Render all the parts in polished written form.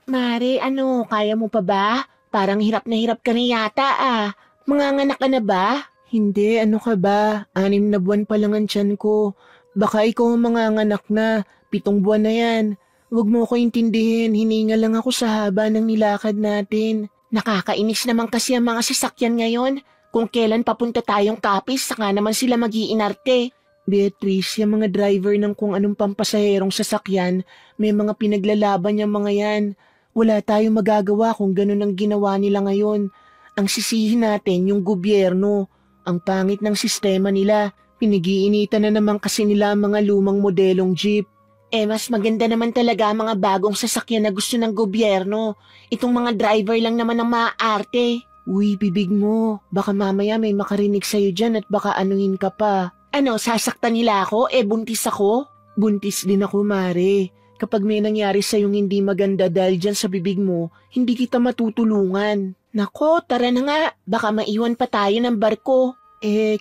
Mare, kaya mo pa ba? Parang hirap na hirap ka na yata ah. Manganganak ka na ba? Hindi, ano ka ba? 6 na buwan pa lang ang tiyan ko. Baka ikaw ang manganganak na. 7 buwan na yan. Huwag mo ko intindihin, hininga lang ako sa haba ng nilakad natin. Nakakainis naman kasi ang mga sasakyan ngayon. Kung kailan papunta tayong Capiz, saka naman sila mag-iinarte. Beatrice, yung mga driver ng kung anong pampasaherong sasakyan, may mga pinaglalaban yung mga yan. Wala tayong magagawa kung ganun ang ginawa nila ngayon. Ang sisihin natin yung gobyerno. Ang pangit ng sistema nila. Pinigiinitan na naman kasi nila ang mga lumang modelong jeep. Mas maganda naman talaga ang mga bagong sasakyan na gusto ng gobyerno. Itong mga driver lang naman ang maaarte. Uy, bibig mo. Baka mamaya may makarinig sa'yo dyan at baka anuhin ka pa. Sasaktan nila ako? Buntis ako? Buntis din ako, Mare. Kapag may nangyari sa'yong hindi maganda dahil dyan sa bibig mo, hindi kita matutulungan. Nako, tara na nga. Baka maiwan pa tayo ng barko.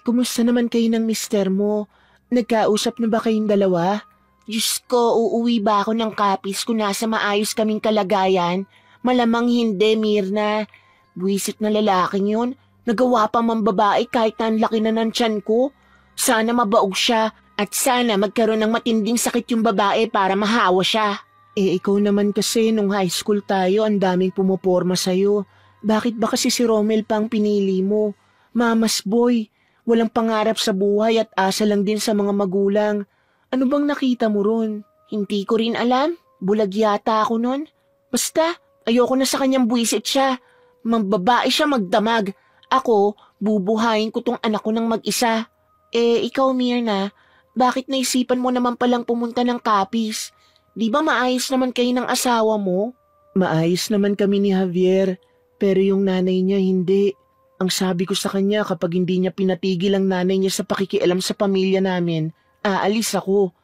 Kumusta naman kayo ng mister mo? Nagkausap na ba kayong dalawa? Diyos ko, uuwi ba ako ng Capiz kung nasa maayos kaming kalagayan? Malamang hindi, Mirna. Buwisit na lalaking yun. Nagawa pa mang babae kahit na ang laki na ng tiyan ko. Sana mabaog siya at sana magkaroon ng matinding sakit yung babae para mahawa siya. Ikaw naman kasi nung high school tayo ang daming pumoporma sa'yo. Bakit ba kasi si Romel pang pinili mo? Mama's boy, walang pangarap sa buhay at asa lang din sa mga magulang. Ano bang nakita mo ron? Hindi ko rin alam. Bulag yata ako nun. Basta, ayoko na sa kanyang buwisit siya. Mambabae siya magdamag. Ako, bubuhayin ko tong anak ko ng mag-isa. Ikaw Mirna, bakit naisipan mo naman palang pumunta ng Capiz? Di ba maayos naman kayo ng asawa mo? Maayos naman kami ni Javier, pero yung nanay niya hindi. Ang sabi ko sa kanya kapag hindi niya pinatigil ang nanay niya sa pakikialam sa pamilya namin, aalis ako.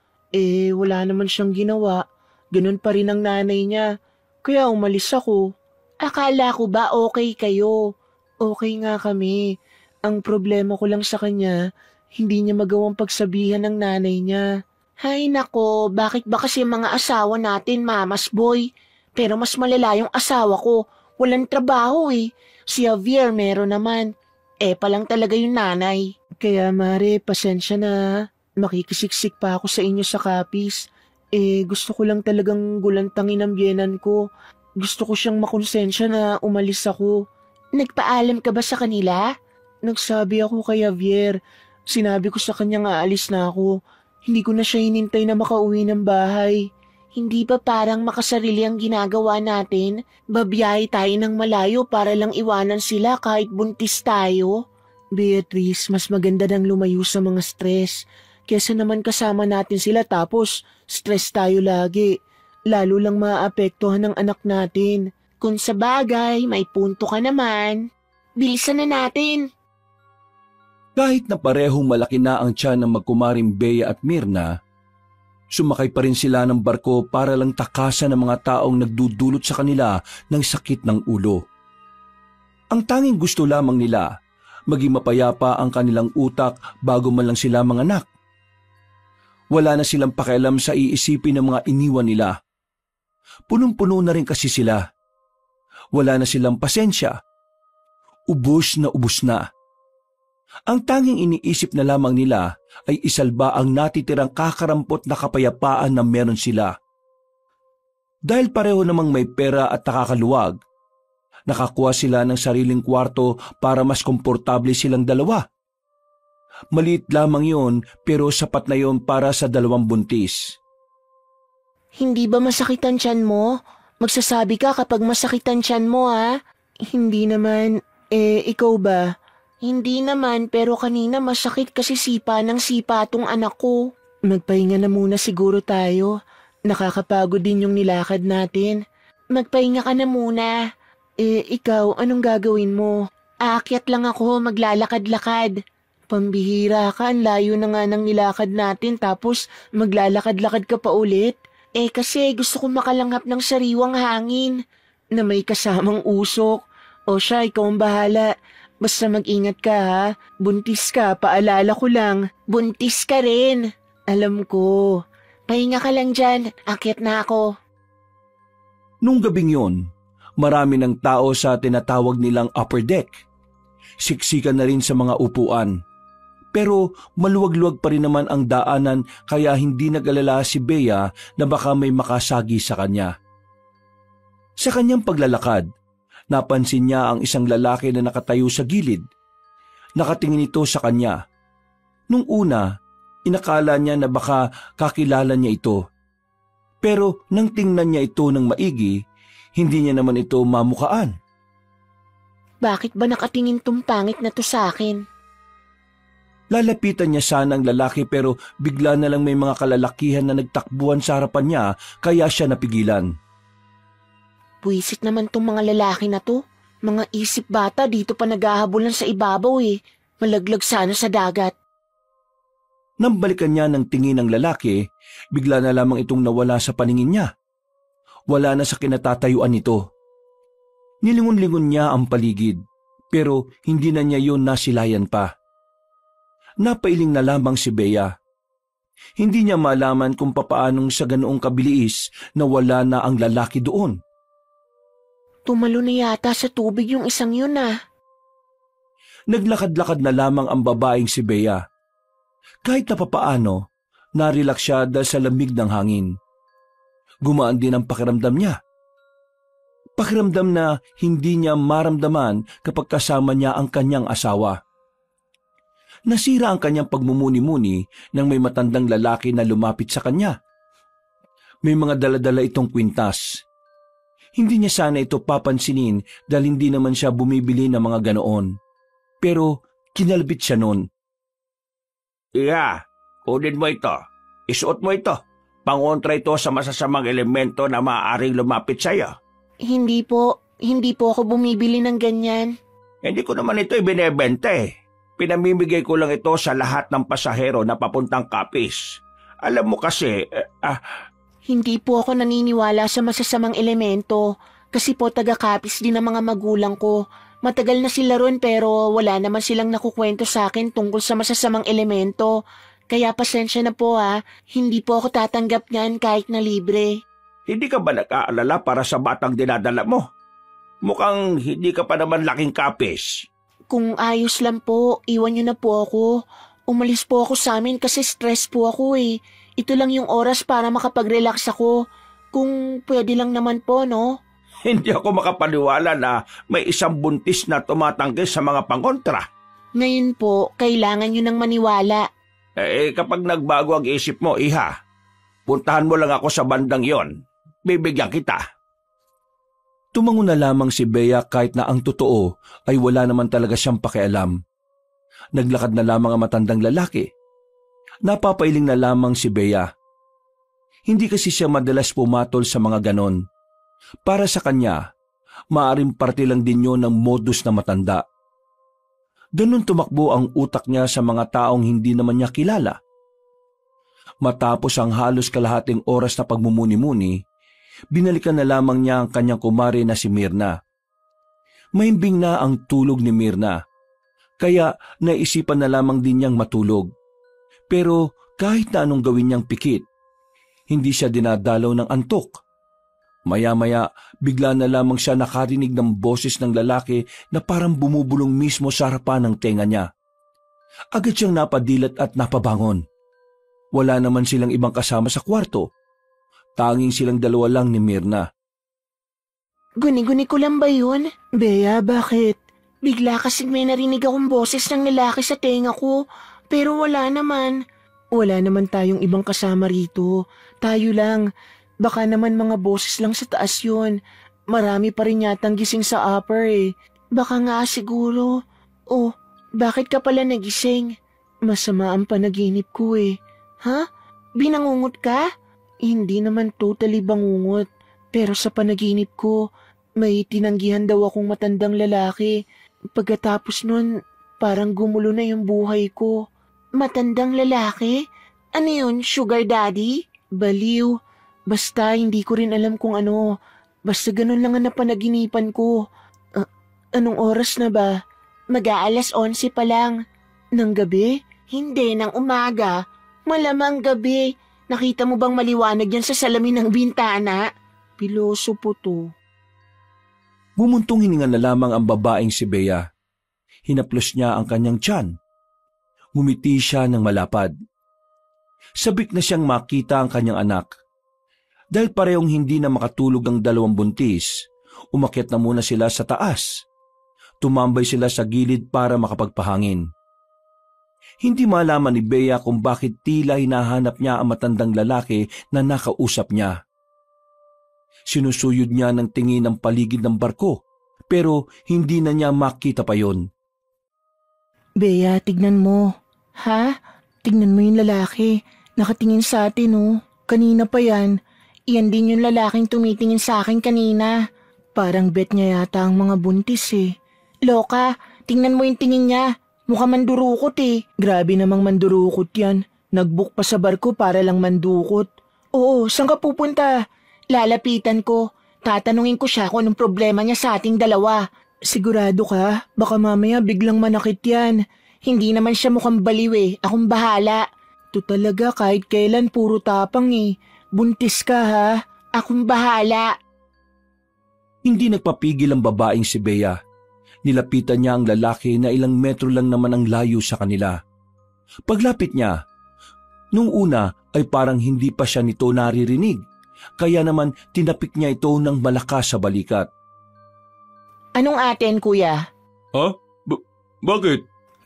Wala naman siyang ginawa. Ganun pa rin ang nanay niya. Kaya umalis ako. Akala ko ba okay kayo? Okay nga kami. Ang problema ko lang sa kanya, hindi niya magawang pagsabihan ng nanay niya. Hay nako, bakit ba kasi mga asawa natin mamas boy? Pero mas malala yung asawa ko. Walang trabaho eh. Si Javier meron naman. Palang talaga yung nanay. Kaya Mare, pasensya na. Makikisiksik pa ako sa inyo sa Capiz. Gusto ko lang talagang gulantangin ang biyenan ko. Gusto ko siyang makonsensya na umalis ako. Nagpaalam ka ba sa kanila? Nagsabi ako kay Javier. Sinabi ko sa kanya nga aalis na ako. Hindi ko na siya hinintay na makauwi ng bahay. Hindi ba parang makasarili ang ginagawa natin? Babiyahe tayo ng malayo para lang iwanan sila kahit buntis tayo? Beatrice, mas maganda nang lumayo sa mga stress. Kesa naman kasama natin sila tapos stress tayo lagi. Lalo lang maaapektuhan ng anak natin. Kung sa bagay, may punto ka naman. Bilisan na natin. Kahit na parehong malaki na ang tiyan ng magkumaring Bea at Mirna, sumakay pa rin sila ng barko para lang takasan ng mga taong nagdudulot sa kanila ng sakit ng ulo. Ang tanging gusto lamang nila, maging mapayapa ang kanilang utak bago man lang sila manganak. Wala na silang pakialam sa iisipin ng mga iniwan nila. Punong-puno na rin kasi sila. Wala na silang pasensya. Ubos na ubos na. Ang tanging iniisip na lamang nila ay isalba ang natitirang kakarampot na kapayapaan na meron sila. Dahil pareho namang may pera at nakakaluwag, nakakuha sila ng sariling kwarto para mas komportable silang dalawa. Maliit lamang yon pero sapat na yon para sa 2 buntis. Hindi ba masakit ang tiyan mo? Magsasabi ka kapag masakit ang tiyan mo ha? Hindi naman. Ikaw ba? Hindi naman, pero kanina masakit kasi sipa ng sipa tong anak ko. Magpahinga na muna siguro tayo. Nakakapagod din yung nilakad natin. Magpahinga ka na muna. Ikaw, anong gagawin mo? Aakyat lang ako, maglalakad-lakad. Pambihira ka, ang layo na nga ng nilakad natin tapos maglalakad-lakad ka pa ulit. Kasi gusto ko makalanghap ng sariwang hangin na may kasamang usok. O siya, ikaw ang bahala. Basta mag-ingat ka ha. Buntis ka, paalala ko lang. Buntis ka rin. Alam ko. Pahinga ka lang dyan. Akyat na ako. Nung gabing yun, marami ng tao sa tinatawag nilang upper deck. Siksikan na rin sa mga upuan. Pero maluwag-luwag pa rin naman ang daanan kaya hindi nag-alala si Bea na baka may makasagi sa kanya. Sa kanyang paglalakad, napansin niya ang isang lalaki na nakatayo sa gilid. Nakatingin ito sa kanya. Nung una, inakala niya na baka kakilala niya ito. Pero nang tingnan niya ito ng maigi, hindi niya naman ito mamukaan. Bakit ba nakatingin tong pangit na to sa akin? Lalapitan niya sana ang lalaki pero bigla na lang may mga kalalakihan na nagtakbuhan sa harapan niya kaya siya napigilan. Buwisit naman tong mga lalaki na to. Mga isip bata dito pa naghahabulan sa ibabaw eh. Malaglag sana sa dagat. Nang balikan niya ng tingin ng lalaki, bigla na lamang itong nawala sa paningin niya. Wala na sa kinatatayuan nito. Nilingon-lingon niya ang paligid, pero hindi na niya yun nasilayan pa. Napailing na lamang si Bea. Hindi niya malaman kung papaanong sa ganoong kabilis na wala na ang lalaki doon. Tumalo na yata sa tubig yung isang yun ah. Naglakad-lakad na lamang ang babaeng si Bea. Kahit na papaano, narelax siya dahil sa lamig ng hangin. Gumaan din ang pakiramdam niya. Pakiramdam na hindi niya maramdaman kapag kasama niya ang kanyang asawa. Nasira ang kanyang pagmumuni-muni nang may matandang lalaki na lumapit sa kanya. May mga dala-dala itong kwintas. Hindi niya sana ito papansinin dahil hindi naman siya bumibili ng mga ganoon. Pero kinalbit siya noon. Iha, kunin mo ito. Isuot mo ito. Pangontra ito sa masasamang elemento na maaaring lumapit sa'yo. Hindi po ako bumibili ng ganyan. Hindi ko naman ito ibinebenta eh. Pinamimigay ko lang ito sa lahat ng pasahero na papuntang Capiz. Alam mo kasi, Hindi po ako naniniwala sa masasamang elemento kasi po taga-Capiz din ang mga magulang ko. Matagal na sila ron pero wala naman silang nakukwento sa akin tungkol sa masasamang elemento. Kaya pasensya na po ha, hindi po ako tatanggap niyan kahit na libre. hindi ka ba nag-aalala para sa batang dinadala mo? Mukhang hindi ka pa naman laking Capiz. Kung ayos lang po, iwan niyo na po ako. Umalis po ako sa amin kasi stress po ako eh. Ito lang yung oras para makapag-relax ako. Kung pwede lang naman po, no? Hindi ako makapaniwala na may isang buntis na tumatanggi sa mga pangontra. Ngayon po, kailangan niyo nang maniwala. Kapag nagbago ang isip mo, iha, puntahan mo lang ako sa bandang yon. Bibigyan kita. Tumango na lamang si Bea kahit na ang totoo ay wala naman talaga siyang pakialam. Naglakad na lamang ang matandang lalaki. Napapailing na lamang si Bea. Hindi kasi siya madalas pumatol sa mga ganon. Para sa kanya, maaring parte lang din yun ng modus na matanda. Ganun tumakbo ang utak niya sa mga taong hindi naman niya kilala. Matapos ang halos kalahating oras na pagmumuni-muni, binalikan na lamang niya ang kanyang kumare na si Mirna. Mahimbing na ang tulog ni Mirna, kaya naisipan na lamang din niyang matulog. Pero kahit na anong gawin niyang pikit, hindi siya dinadalaw ng antok. Maya-maya, bigla na lamang siya nakarinig ng boses ng lalaki na parang bumubulong mismo sa harapan ng tenga niya. Agad siyang napadilat at napabangon. Wala naman silang ibang kasama sa kwarto. Tanging silang dalawa lang ni Mirna. Guni-guni ko lang ba yun? Bea, bakit? Bigla kasing may narinig akong boses ng lalaki sa tenga ko, pero wala naman. Wala naman tayong ibang kasama rito. Tayo lang. Baka naman mga boses lang sa taas yun. Marami pa rin yatang gising sa upper eh. Baka nga siguro. Oh, bakit ka pala nagising? Masama ang panaginip ko eh. Ha? Binangungot ka? Hindi naman totally bangungot. Pero sa panaginip ko, may tinanggihan daw akong matandang lalaki. Pagkatapos nun, parang gumulo na yung buhay ko. Matandang lalaki? Ano yun, sugar daddy? Baliw. Basta hindi ko rin alam kung ano. Basta ganun lang ang napanaginipan ko. Anong oras na ba? Mag-aalas 11 pa lang. Ng gabi? Hindi, ng umaga. Malamang gabi. Nakita mo bang maliwanag yan sa salamin ng bintana? Piloso po to. Bumuntong hininga na lamang ang babaeng si Bea. Hinaplos niya ang kanyang tiyan. Ngumiti siya ng malapad. Sabik na siyang makita ang kanyang anak. Dahil parehong hindi na makatulog ang dalawang buntis, umakyat na muna sila sa taas. Tumambay sila sa gilid para makapagpahangin. Hindi malaman ni Bea kung bakit tila hinahanap niya ang matandang lalaki na nakausap niya. Sinusuyod niya ng tingin ang paligid ng barko, pero hindi na niya makita pa yon. Bea, tignan mo. Ha? Tignan mo yung lalaki. Nakatingin sa atin, oh. Kanina pa yan. Iyan din yung lalaking tumitingin sa akin kanina. Parang bet niya yata ang mga buntis eh. Loka, tingnan mo yung tingin niya. Mukha mandurukot eh. Grabe namang mandurukot yan. Nagbook pa sa barko para lang mandukot. Oo, saan ka pupunta? Lalapitan ko. Tatanungin ko siya kung anong problema niya sa ating dalawa. Sigurado ka? Baka mamaya biglang manakit yan. Hindi naman siya mukhang baliw eh. Akong bahala. To talaga kahit kailan puro tapang eh. Buntis ka ha? Akong bahala. Hindi nagpapigil ang babaeng si Bea. Nilapitan niya ang lalaki na ilang metro lang naman ang layo sa kanila. Paglapit niya, nung una ay parang hindi pa siya nito naririnig. Kaya naman tinapik niya ito ng malakas sa balikat. Anong atin, kuya? Ha? Bakit?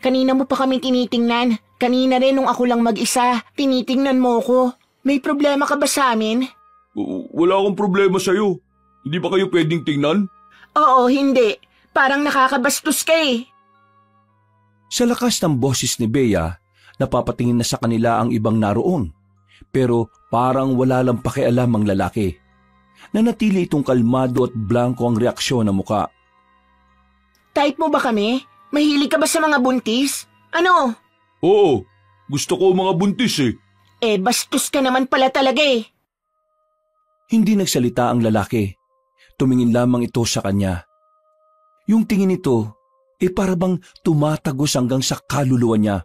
Kanina mo pa kami tinitingnan. Kanina rin nung ako lang mag-isa. Tinitingnan mo ko. May problema ka ba sa amin? Wala akong problema sa'yo. Hindi ba kayo pwedeng tingnan? Oo, hindi. Parang nakakabastos ka eh. Sa lakas ng boses ni Bea, napapatingin na sa kanila ang ibang naroon. Pero parang wala lang pakialam ang lalaki. Nanatili itong kalmado at blanko ang reaksyon ng muka. Type mo ba kami? Mahilig ka ba sa mga buntis? Ano? Oo, gusto ko mga buntis eh. Bastos ka naman pala talaga eh. Hindi nagsalita ang lalaki. Tumingin lamang ito sa kanya. Yung tingin nito, para bang tumatagos hanggang sa kaluluwa niya.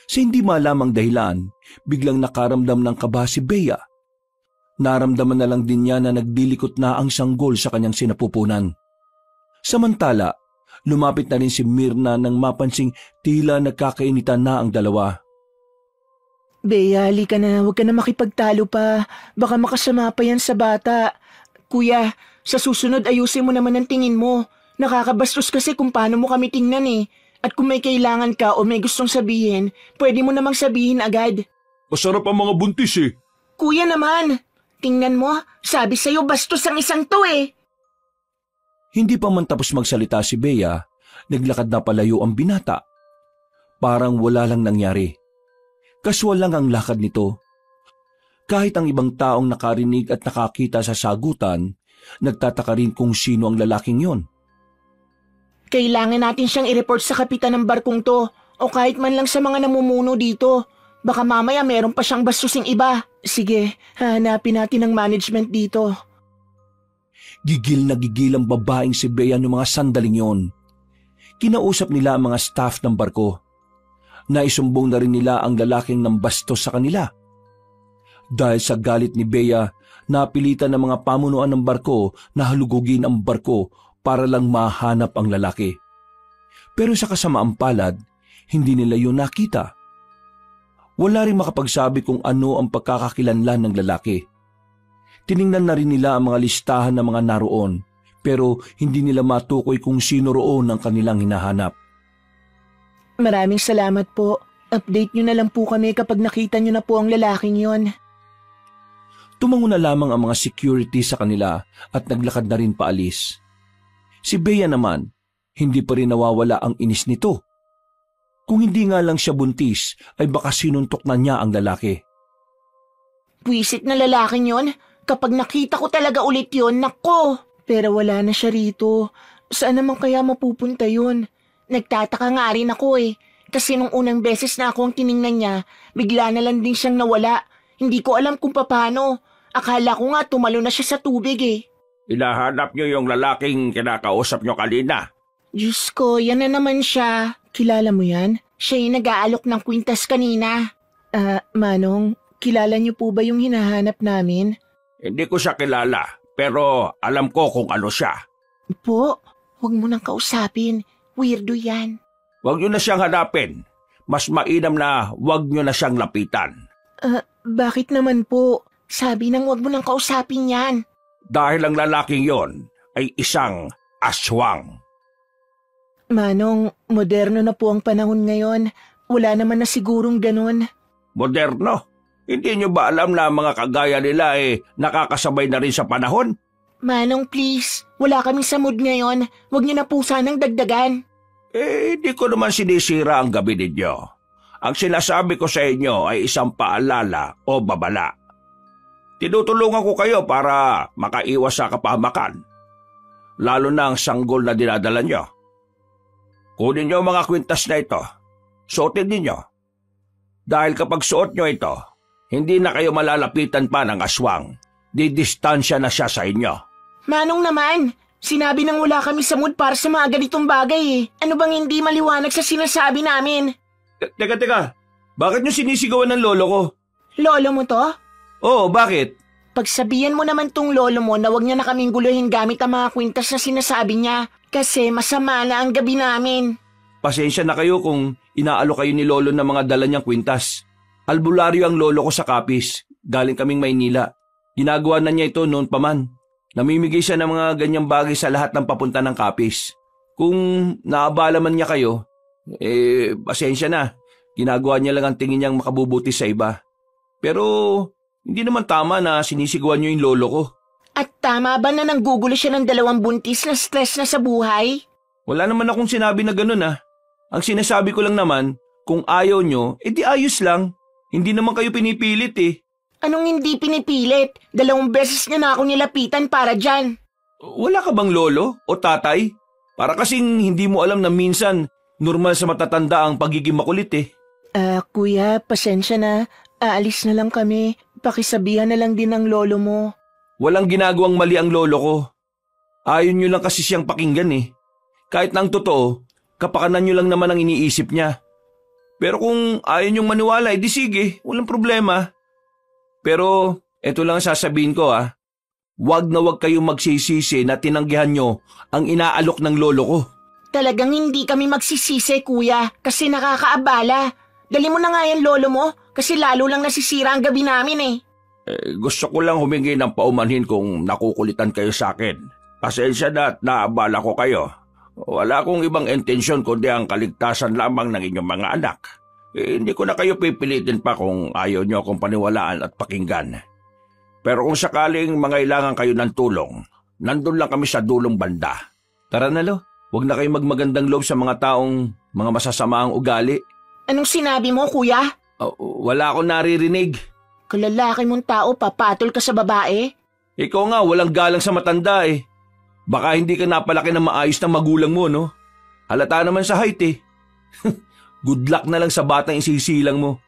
Sa hindi malamang dahilan, biglang nakaramdam ng kaba si Bea. Naramdaman na lang din niya na nagdilikot na ang sanggol sa kanyang sinapupunan. Samantala, lumapit na rin si Myrna nang mapansing tila nagkakainitan na ang dalawa. Bea, halika na. Huwag ka na makipagtalo pa. Baka makasama pa yan sa bata. Kuya, sa susunod ayusin mo naman ang tingin mo. Nakakabastos kasi kung paano mo kami tingnan eh. At kung may kailangan ka o may gustong sabihin, pwede mo namang sabihin agad. Masarap ang mga buntis eh. Kuya naman, tingnan mo, sabi sa'yo bastos ang isang to eh. Hindi pa man tapos magsalita si Bea, naglakad na palayo ang binata. Parang wala lang nangyari. Kaswal lang ang lakad nito. Kahit ang ibang taong nakarinig at nakakita sa sagutan, nagtataka rin kung sino ang lalaking yon. Kailangan natin siyang i-report sa kapitan ng barkong to o kahit man lang sa mga namumuno dito. Baka mamaya meron pa siyang bastusing iba. Sige, hanapin natin ang management dito. Gigil na gigil ang babaeng si Bea noong mga sandaling yon. Kinausap nila ang mga staff ng barko. Naisumbong na rin nila ang lalaking nambastos sa kanila. Dahil sa galit ni Bea, napilitan ng mga pamunuan ng barko na halugugin ang barko para lang mahanap ang lalaki. Pero sa kasamaang palad, hindi nila yun nakita. Wala rin makapagsabi kung ano ang pagkakakilanlan ng lalaki. Tiningnan na rin nila ang mga listahan ng mga naroon, pero hindi nila matukoy kung sino roon ang kanilang hinahanap. Maraming salamat po. Update nyo na lang po kami kapag nakita nyo na po ang lalaking yon. Tumango na lamang ang mga security sa kanila at naglakad na rin paalis. Si Bea naman, hindi pa rin nawawala ang inis nito. Kung hindi nga lang siya buntis, ay baka sinuntok na niya ang lalaki. Pwisit na lalaking yon. Kapag nakita ko talaga ulit yon, nako! Pero wala na siya rito. Saan naman kaya mapupunta yun? Nagtataka nga rin ako eh. Kasi nung unang beses na ako ang tiningnan niya, bigla na lang din siyang nawala. Hindi ko alam kung paano. Akala ko nga tumalo na siya sa tubig eh. Hinahanap niyo yung lalaking kinakausap niyo kanina. Diyos ko, yan na naman siya. Kilala mo yan? Siya yung nag-aalok ng kwintas kanina. Manong, kilala niyo po ba yung hinahanap namin? Hindi ko siya kilala, pero alam ko kung ano siya. Po, huwag mo nang kausapin. Weirdo yan. Huwag niyo na siyang hanapin. Mas mainam na huwag niyo na siyang lapitan. Bakit naman po? Sabi nang huwag mo nang kausapin yan. Dahil ang lalaking yon ay isang aswang. Manong, moderno na po ang panahon ngayon. Wala naman na sigurong ganun. Moderno? Hindi niyo ba alam na mga kagaya nila nakakasabay na rin sa panahon? Manong, please. Wala kaming sa mood ngayon. Huwag niyo na po sanang dagdagan. Hindi ko naman sinisira ang gabi ninyo. Ang sinasabi ko sa inyo ay isang paalala o babala. Tinutulungan ko kayo para makaiwas sa kapahamakan. Lalo na ang sanggol na dinadala nyo. Kunin nyo mga kwintas na ito. Suotin ninyo. Dahil kapag suot nyo ito, hindi na kayo malalapitan pa ng aswang. Didistansya na siya sa inyo. Manong naman, sinabi nang wala kami sa mood para sa mga ganitong bagay eh. Ano bang hindi maliwanag sa sinasabi namin? Teka. Bakit nyo sinisigawan ng lolo ko? Lolo mo to? Oo, bakit? Pagsabihan mo naman tong lolo mo na huwag niya na kaming guluhin gamit ang mga kwintas na sinasabi niya. Kasi masama na ang gabi namin. Pasensya na kayo kung inaalo kayo ni lolo ng mga dala niyang kwintas. Albularyo ang lolo ko sa Kapis. Galing kaming Maynila. Ginagawa na niya ito noon pa man. Namimigay siya ng mga ganyang bagay sa lahat ng papunta ng Kapis. Kung naabala man niya kayo, pasensya na. Ginagawa niya lang ang tingin niyang makabubuti sa iba. Pero hindi naman tama na sinisigawan niyo yung lolo ko. At tama ba na nanggugulo siya ng 2 buntis na stress na sa buhay? Wala naman akong sinabi na ganun ah. Ang sinasabi ko lang naman, kung ayaw nyo, edi ayos lang. Hindi naman kayo pinipilit eh. Anong hindi pinipilit? 2 beses niya na ako nilapitan para dyan. Wala ka bang lolo o tatay? Para kasing hindi mo alam na minsan normal sa matatanda ang pagiging makulit eh. Kuya, pasensya na. Aalis na lang kami. Pakisabihan na lang din ng lolo mo. Walang ginagawang mali ang lolo ko. Ayaw nyo lang kasi siyang pakinggan eh. Kahit na ang totoo, kapakanan nyo lang naman ang iniisip niya. Pero kung ayaw nyong maniwala, edi sige, walang problema. Pero eto lang sasabihin ko ah. Wag na wag kayong magsisisi na tinanggihan nyo ang inaalok ng lolo ko. Talagang hindi kami magsisisi, kuya, kasi nakakaabala. Dali mo na nga yan, lolo mo, kasi lalo lang nasisira ang gabi namin eh. Gusto ko lang humingi ng paumanhin kung nakukulitan kayo sa akin. Pasensya na at naabala ko kayo. Wala akong ibang intensyon kundi ang kaligtasan lamang ng inyong mga anak. Hindi ko na kayo pipilitin pa kung ayaw nyo akong paniwalaan at pakinggan. Pero kung sakaling mangailangan kayo ng tulong, nandun lang kami sa dulong banda. Tara na lo, huwag na kayong magmagandang loob sa mga taong mga masasamaang ugali. Anong sinabi mo, kuya? Wala akong naririnig. Kalalaki mong tao, papatol ka sa babae? Ikaw nga, walang galang sa matanda eh. Baka hindi ka napalaki ng maayos ng magulang mo, no? Halata naman sa height eh. Good luck na lang sa batang isisilang mo.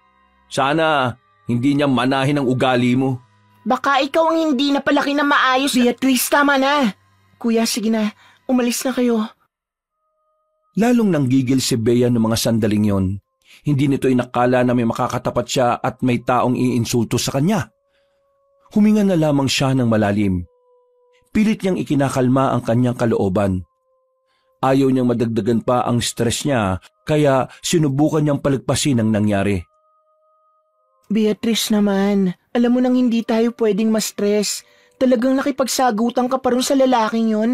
Sana hindi niya manahin ang ugali mo. Baka ikaw ang hindi napalaki ng maayos. Beatrice, tama na. Kuya, sige na. Umalis na kayo. Lalong nanggigil si Bea ng mga sandaling yon. Hindi nito inakala na may makakatapat siya at may taong iinsulto sa kanya. Huminga na lamang siya ng malalim. Pilit niyang ikinakalma ang kanyang kalooban. Ayaw niyang madagdagan pa ang stress niya, kaya sinubukan niyang palagpasin ang nangyari. Beatrice naman, alam mo nang hindi tayo pwedeng ma-stress. Talagang nakipagsagutan ka pa rin sa lalaking yon.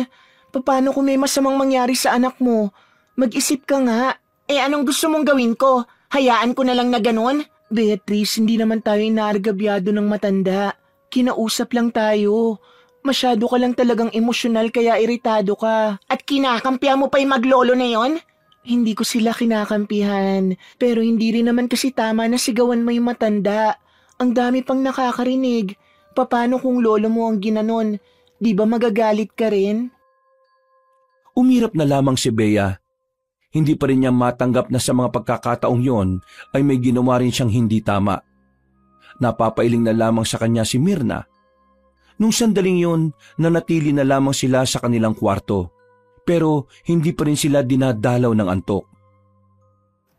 Paano kung may masamang mangyari sa anak mo? Mag-isip ka nga. Anong gusto mong gawin ko? Hayaan ko na lang na ganon? Beatrice, hindi naman tayo inaargabyado ng matanda. Kinausap lang tayo. Masyado ka lang talagang emosyonal kaya iritado ka. At kinakampihan mo pa yung maglolo na yon? Hindi ko sila kinakampihan. Pero hindi rin naman kasi tama na sigawan mo yung matanda. Ang dami pang nakakarinig. Paano kung lolo mo ang ginanon? Di ba magagalit ka rin? Umirap na lamang si Bea. Hindi pa rin niya matanggap na sa mga pagkakataong yon ay may ginawa rin siyang hindi tama. Napapailing na lamang sa kanya si Myrna. Nung sandaling yon, nanatili na lamang sila sa kanilang kwarto. Pero hindi pa rin sila dinadalaw ng antok.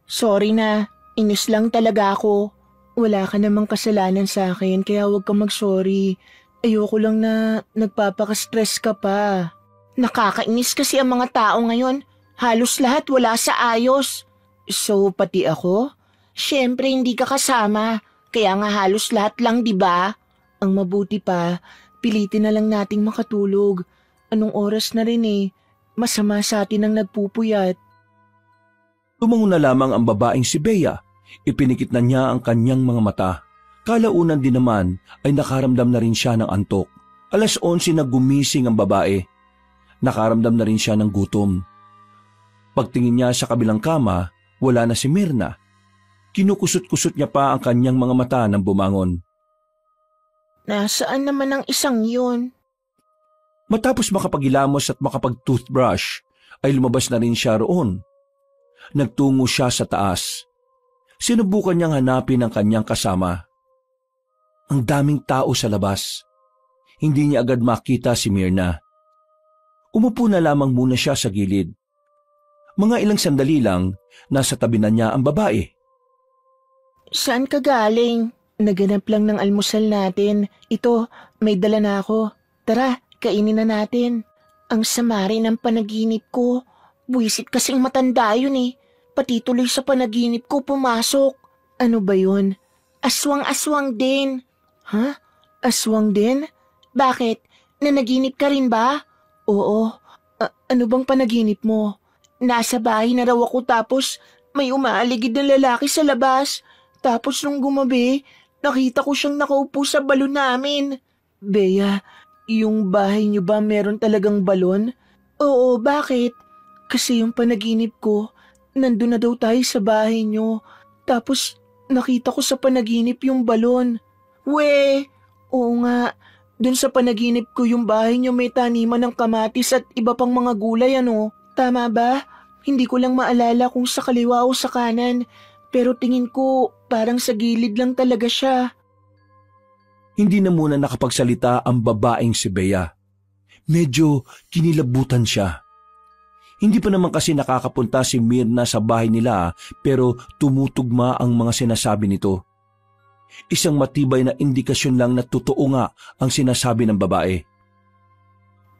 Sorry na, inis lang talaga ako. Wala ka namang kasalanan sa akin kaya huwag kang mag-sorry. Ayoko lang na nagpapaka-stress ka pa. Nakakainis kasi ang mga tao ngayon. Halos lahat wala sa ayos. So, pati ako? Siyempre hindi ka kasama. Kaya nga halos lahat lang, di ba? Ang mabuti pa, pilitin na lang nating makatulog. Anong oras na rin eh. Masama sa atin ang nagpupuyat. Tumango na lamang ang babaeng si Bea. Ipinikit na niya ang kanyang mga mata. Kalaunan din naman ay nakaramdam na rin siya ng antok. 11:00 na gumising ang babae. Nakaramdam na rin siya ng gutom. Pagtingin niya sa kabilang kama, wala na si Myrna. Kinukusot-kusot niya pa ang kanyang mga mata nang bumangon. Nasaan naman ang isang yun? Matapos makapagilamos at makapag-toothbrush, ay lumabas na rin siya roon. Nagtungo siya sa taas. Sinubukan niyang hanapin ang kanyang kasama. Ang daming tao sa labas. Hindi niya agad makita si Myrna. Umupo na lamang muna siya sa gilid. Mga ilang sandali lang, nasa tabi na niya ang babae. Saan ka galing? Naganap lang ng almusal natin. Ito, may dala na ako. Tara, kainin na natin. Ang sama rin ng panaginip ko. Buwisit kasing matanda yun eh. Pati tuloy sa panaginip ko pumasok. Ano ba yun? Aswang-aswang din. Ha? Aswang din? Bakit? Nanaginip ka rin ba? Oo. Ano bang panaginip mo? Nasa bahay na raw ako tapos may umaaligid na lalaki sa labas. Tapos nung gumabi, nakita ko siyang nakaupo sa balon namin. Bea, yung bahay niyo ba meron talagang balon? Oo, bakit? Kasi yung panaginip ko, nandun na daw tayo sa bahay niyo. Tapos nakita ko sa panaginip yung balon. We, oo nga, dun sa panaginip ko yung bahay niyo may taniman ng kamatis at iba pang mga gulay ano. Tama ba? Hindi ko lang maalala kung sa kaliwa o sa kanan. Pero tingin ko parang sa gilid lang talaga siya. Hindi na muna nakapagsalita ang babaeng si Bea. Medyo kinilabutan siya. Hindi pa naman kasi nakakapunta si Myrna sa bahay nila pero tumutugma ang mga sinasabi nito. Isang matibay na indikasyon lang na totoo nga ang sinasabi ng babae.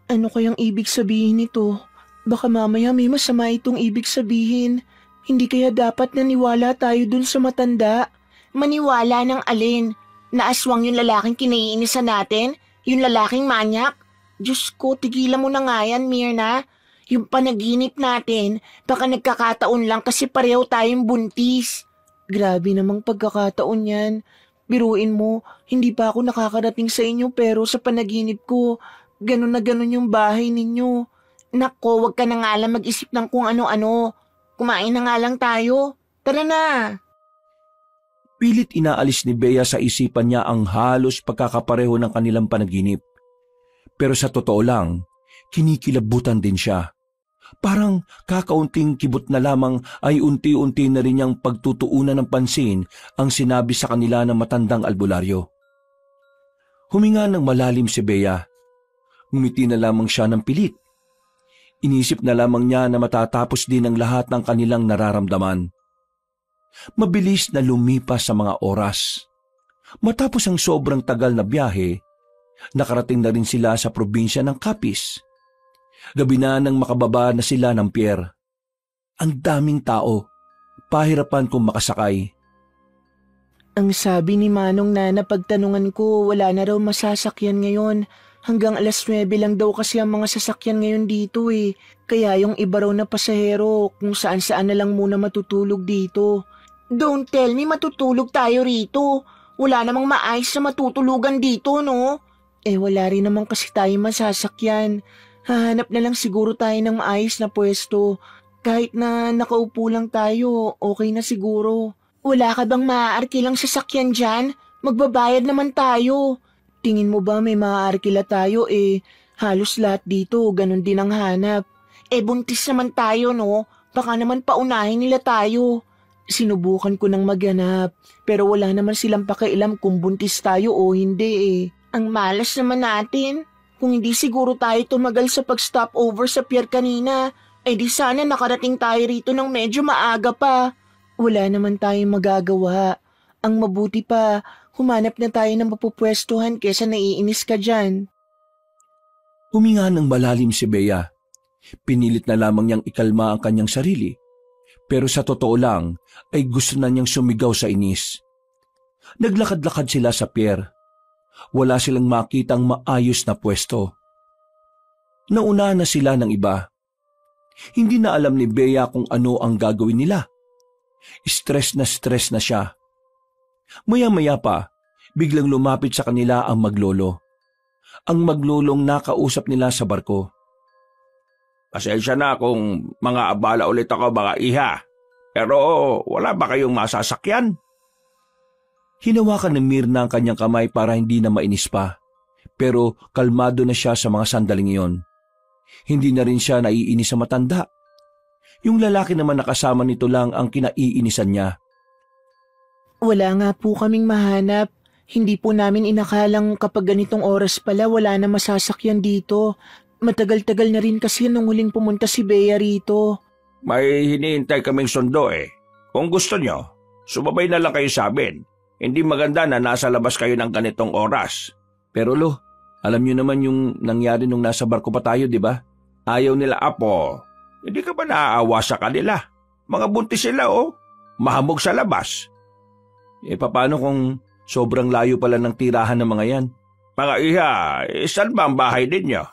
Ano kayang ibig sabihin nito? Baka mamaya may masama itong ibig sabihin. Hindi kaya dapat naniwala tayo dun sa matanda? Maniwala ng alin? Naaswang yung lalaking kinaiinisan natin? Yung lalaking manyak? Diyos ko, tigilan mo na nga yan, Myrna. Yung panaginip natin, baka nagkakataon lang kasi pareho tayong buntis. Grabe namang pagkakataon yan. Biruin mo, hindi pa ako nakakarating sa inyo pero sa panaginip ko, ganun na ganun yung bahay ninyo. Nako, wag ka na nga lang mag-isip ng kung ano-ano. Kumain na nga lang tayo. Tara na. Pilit inaalis ni Bea sa isipan niya ang halos pagkakapareho ng kanilang panaginip. Pero sa totoo lang, kinikilabutan din siya. Parang kakaunting kibot na lamang ay unti-unti na rin niyang pagtutuunan ng pansin ang sinabi sa kanila ng matandang albularyo. Huminga ng malalim si Bea. Ngumiti na lamang siya ng pilit. Inisip na lamang niya na matatapos din ang lahat ng kanilang nararamdaman. Mabilis na lumipas sa mga oras. Matapos ang sobrang tagal na biyahe, nakarating na rin sila sa probinsya ng Capiz. Gabi na nang makababa na sila ng pier. Ang daming tao, pahirapan kung makasakay. Ang sabi ni Manong na napagtanungan ko wala na raw masasakyan ngayon. Hanggang 9:00 lang daw kasi ang mga sasakyan ngayon dito eh. Kaya yung iba raw na pasahero kung saan-saan na lang muna matutulog dito. Don't tell me matutulog tayo rito. Wala namang maayos na matutulugan dito, no? Eh wala rin naman kasi tayo masasakyan. Hahanap na lang siguro tayo ng maayos na pwesto. Kahit na nakaupo lang tayo, okay na siguro. Wala ka bang maaarkilang sasakyan dyan? Magbabayad naman tayo. Tingin mo ba may maaarkila tayo eh? Halos lahat dito, ganun din ang hanap. Eh buntis naman tayo, no? Baka naman paunahin nila tayo. Sinubukan ko nang maghanap, pero wala naman silang pakialam kung buntis tayo o hindi eh. Ang malas naman natin. Kung hindi siguro tayo tumagal sa pag-stopover sa pier kanina, eh di sana nakarating tayo rito ng medyo maaga pa. Wala naman tayong magagawa. Ang mabuti pa, Humanap na tayo ng mapupwestuhan kesa naiinis ka dyan. Huminga ng malalim si Bea. Pinilit na lamang niyang ikalma ang kanyang sarili. Pero sa totoo lang ay gusto na niyang sumigaw sa inis. Naglakad-lakad sila sa pier. Wala silang makitang maayos na pwesto. Nauna na sila ng iba. Hindi na alam ni Bea kung ano ang gagawin nila. Stress na siya. Maya-maya pa, biglang lumapit sa kanila ang maglolo. Ang maglolong nakausap nila sa barko. Pasensya na kung mga abala ulit ako mga iha. Pero wala ba kayong masasakyan? Hinawakan ni Mirna ang kanyang kamay para hindi na mainis pa. Pero kalmado na siya sa mga sandaling iyon. Hindi na rin siya naiinis sa matanda. Yung lalaki naman nakasama nito lang ang kinaiinisan niya. Wala nga po kaming mahanap. Hindi po namin inakalang kapag ganitong oras pala wala na masasakyan dito. Matagal-tagal na rin kasi nung huling pumunta si Bea rito. May hinihintay kaming sundo eh. Kung gusto nyo, sumabay na lang kayo sa amin. Hindi maganda na nasa labas kayo ng ganitong oras. Pero lo, alam niyo naman yung nangyari nung nasa barko pa tayo, di ba? Ayaw nila, Apo. Hindi ka ba naaawa sa kanila? Mga buntis sila, oh. Mahamog sa labas. Paano kung sobrang layo pala ng tirahan ng mga yan? Mga iha, saan ba ang bahay ninyo?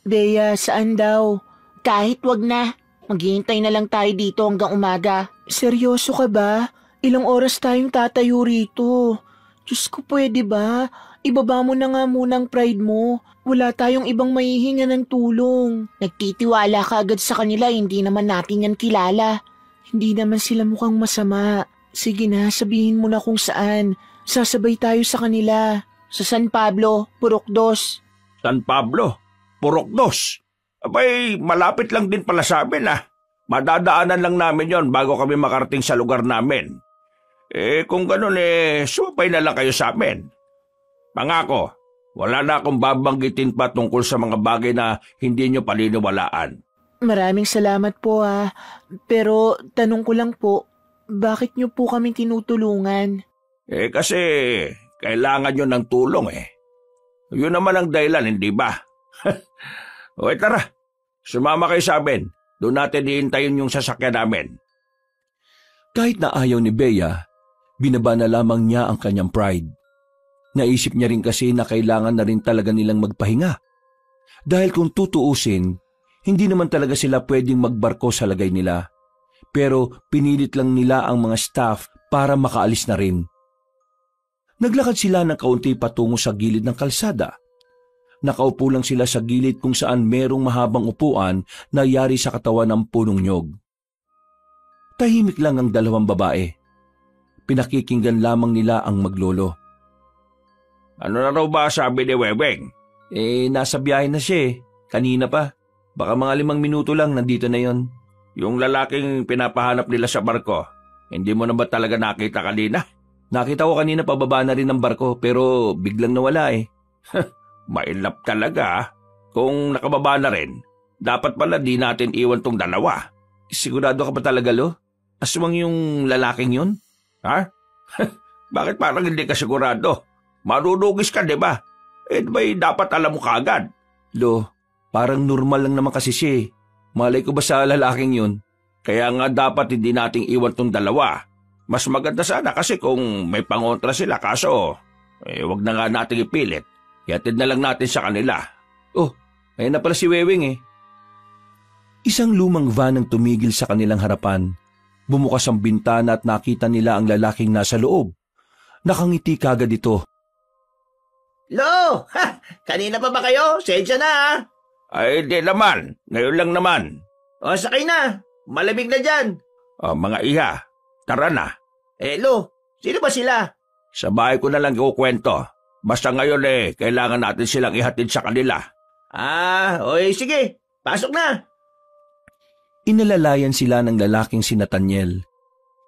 Bea, saan daw? Kahit wag na. Maghihintay na lang tayo dito hanggang umaga. Seryoso ka ba? Ilang oras tayong tatayo rito? Diyos ko, pwede ba? Ibaba mo na nga muna ang pride mo. Wala tayong ibang mahihinga ng tulong. Nagtitiwala ka agad sa kanila, hindi naman natin yan kilala. Hindi naman sila mukhang masama. Sige na, sabihin mo na kung saan. Sasabay tayo sa kanila. Sa San Pablo, Purok 2. San Pablo? Purok 2? Abay, malapit lang din pala sa amin ah. Madadaanan lang namin yon bago kami makarating sa lugar namin. Kung ganun sumapay na lang kayo sa amin. Pangako, wala na akong babanggitin pa tungkol sa mga bagay na hindi nyo paniniwalaan. Maraming salamat po ah. Pero tanong ko lang po, bakit nyo po kami tinutulungan? Kasi kailangan nyo ng tulong eh. Yun naman ang dahilan, hindi ba? O tara, sumama kayo sa amin. Doon natin iintayin yung sasakyan namin. Kahit na ayaw ni Bea, binaba na lamang niya ang kanyang pride. Naisip niya rin kasi na kailangan na rin talaga nilang magpahinga. Dahil kung tutuusin, hindi naman talaga sila pwedeng magbarko sa lagay nila. Pero pinilit lang nila ang mga staff para makaalis na rin. Naglakad sila ng kaunti patungo sa gilid ng kalsada. Nakaupo lang sila sa gilid kung saan merong mahabang upuan na yari sa katawan ng punong nyog. Tahimik lang ang dalawang babae. Pinakikinggan lamang nila ang maglolo. Ano na raw ba sabi ni Weweng? Nasa biyahe na siya eh. Kanina pa. Baka mga 5 minuto lang nandito na yon. Yung lalaking pinapahanap nila sa barko, hindi mo na ba talaga nakita kanina? Nakita ko kanina pababa na rin ng barko pero biglang nawala eh. Mailap talaga ah. Kung nakababa na rin, dapat pala di natin iwan tong dalawa. Sigurado ka pa talaga, Lo? Aswang yung lalaking yun? Ha? Bakit parang hindi ka sigurado? Marunugis ka, di ba? Ba'y dapat alam mo kaagad? Lo, parang normal lang naman kasi siya eh. Malay ko ba sa lalaking yun? Kaya nga dapat hindi nating iwan tong dalawa. Mas maganda sana kasi kung may pangontra sila kaso, wag na nga nating ipilit. Ihatid na lang natin sa kanila. Oh, ayun na pala si Wewing eh. Isang lumang van ang tumigil sa kanilang harapan. Bumukas ang bintana at nakita nila ang lalaking nasa loob. Nakangiti kagad ito. Lo! Ha! Kanina pa ba kayo? Sensya na ha! Ay, di naman. Ngayon lang naman. O, sakay na. Malamig na dyan. Mga iha, tara na. Lo, sino ba sila? Sa bahay ko na lang ikukwento. Basta ngayon kailangan natin silang ihatid sa kanila. Sige. Pasok na. Inalalayan sila ng lalaking si Nathaniel.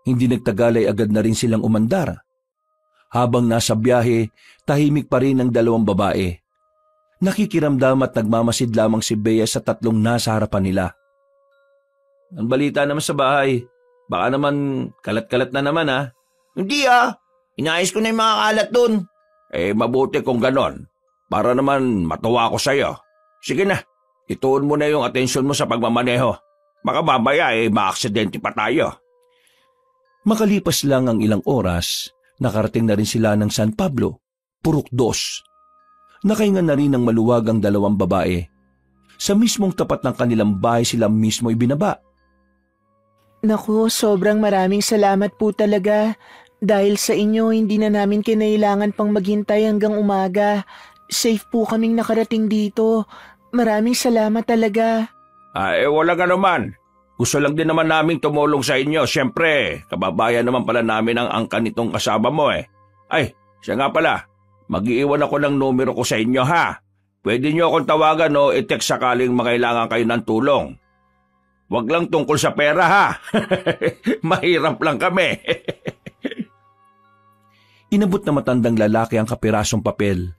Hindi nagtagal ay agad na rin silang umandar. Habang nasa biyahe, tahimik pa rin ang dalawang babae. Nakikiramdam at nagmamasid lamang si Bea sa tatlong nasa harapan nila. Ang balita naman sa bahay, baka naman kalat-kalat na naman ha? Hindi Inayos ko na yung mga kalat dun. Mabuti kung ganon. Para naman matuwa ko sa'yo. Sige na, ituon mo na yung atensyon mo sa pagmamaneho. Baka mamaya maaksidente pa tayo. Makalipas lang ang ilang oras, nakarating na rin sila ng San Pablo, Purok 2. Nakahinga na rin ng maluwag ang dalawang babae. Sa mismong tapat ng kanilang bahay sila mismo ibinaba. Naku, sobrang maraming salamat po talaga. Dahil sa inyo, hindi na namin kinailangan pang maghintay hanggang umaga. Safe po kaming nakarating dito. Maraming salamat talaga. Wala ka naman. Gusto lang din naman naming tumulong sa inyo. Siyempre, kababayan naman pala namin ang angkan nitong kasama mo Ay, siya nga pala. Mag-iiwan ako ng numero ko sa inyo ha. Pwede nyo akong tawagan o i-text sakaling makailangan kayo ng tulong. Huwag lang tungkol sa pera ha. Mahirap lang kami. Inabot na matandang lalaki ang kapirasong papel.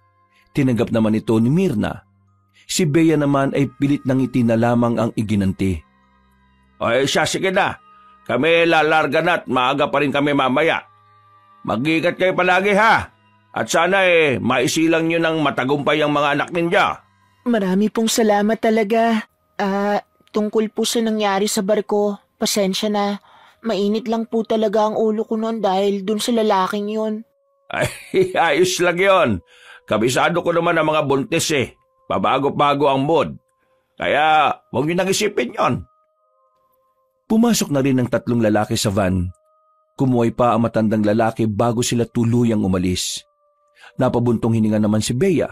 Tinanggap naman ito ni Mirna. Si Bea naman ay pilit ng ngiti na lamang ang iginanti. Siya, sige na. Kami lalarga na at maaga pa rin kami mamaya. Mag-iingat kayo palagi ha. At sana maisilang nyo ng matagumpay ang mga anak ninyo. Marami pong salamat talaga. Tungkol po sa nangyari sa barko, pasensya na. Mainit lang po talaga ang ulo ko noon dahil dun sa lalaking yun. Ayos lang yon. Kabisado ko naman ang mga buntis Pabago-bago ang mood. Kaya huwag nyo nang isipin yon. Pumasok na rin ang 3 lalaki sa van. Kumuhay pa ang matandang lalaki bago sila tuluyang umalis. Napabuntong hininga naman si Bea.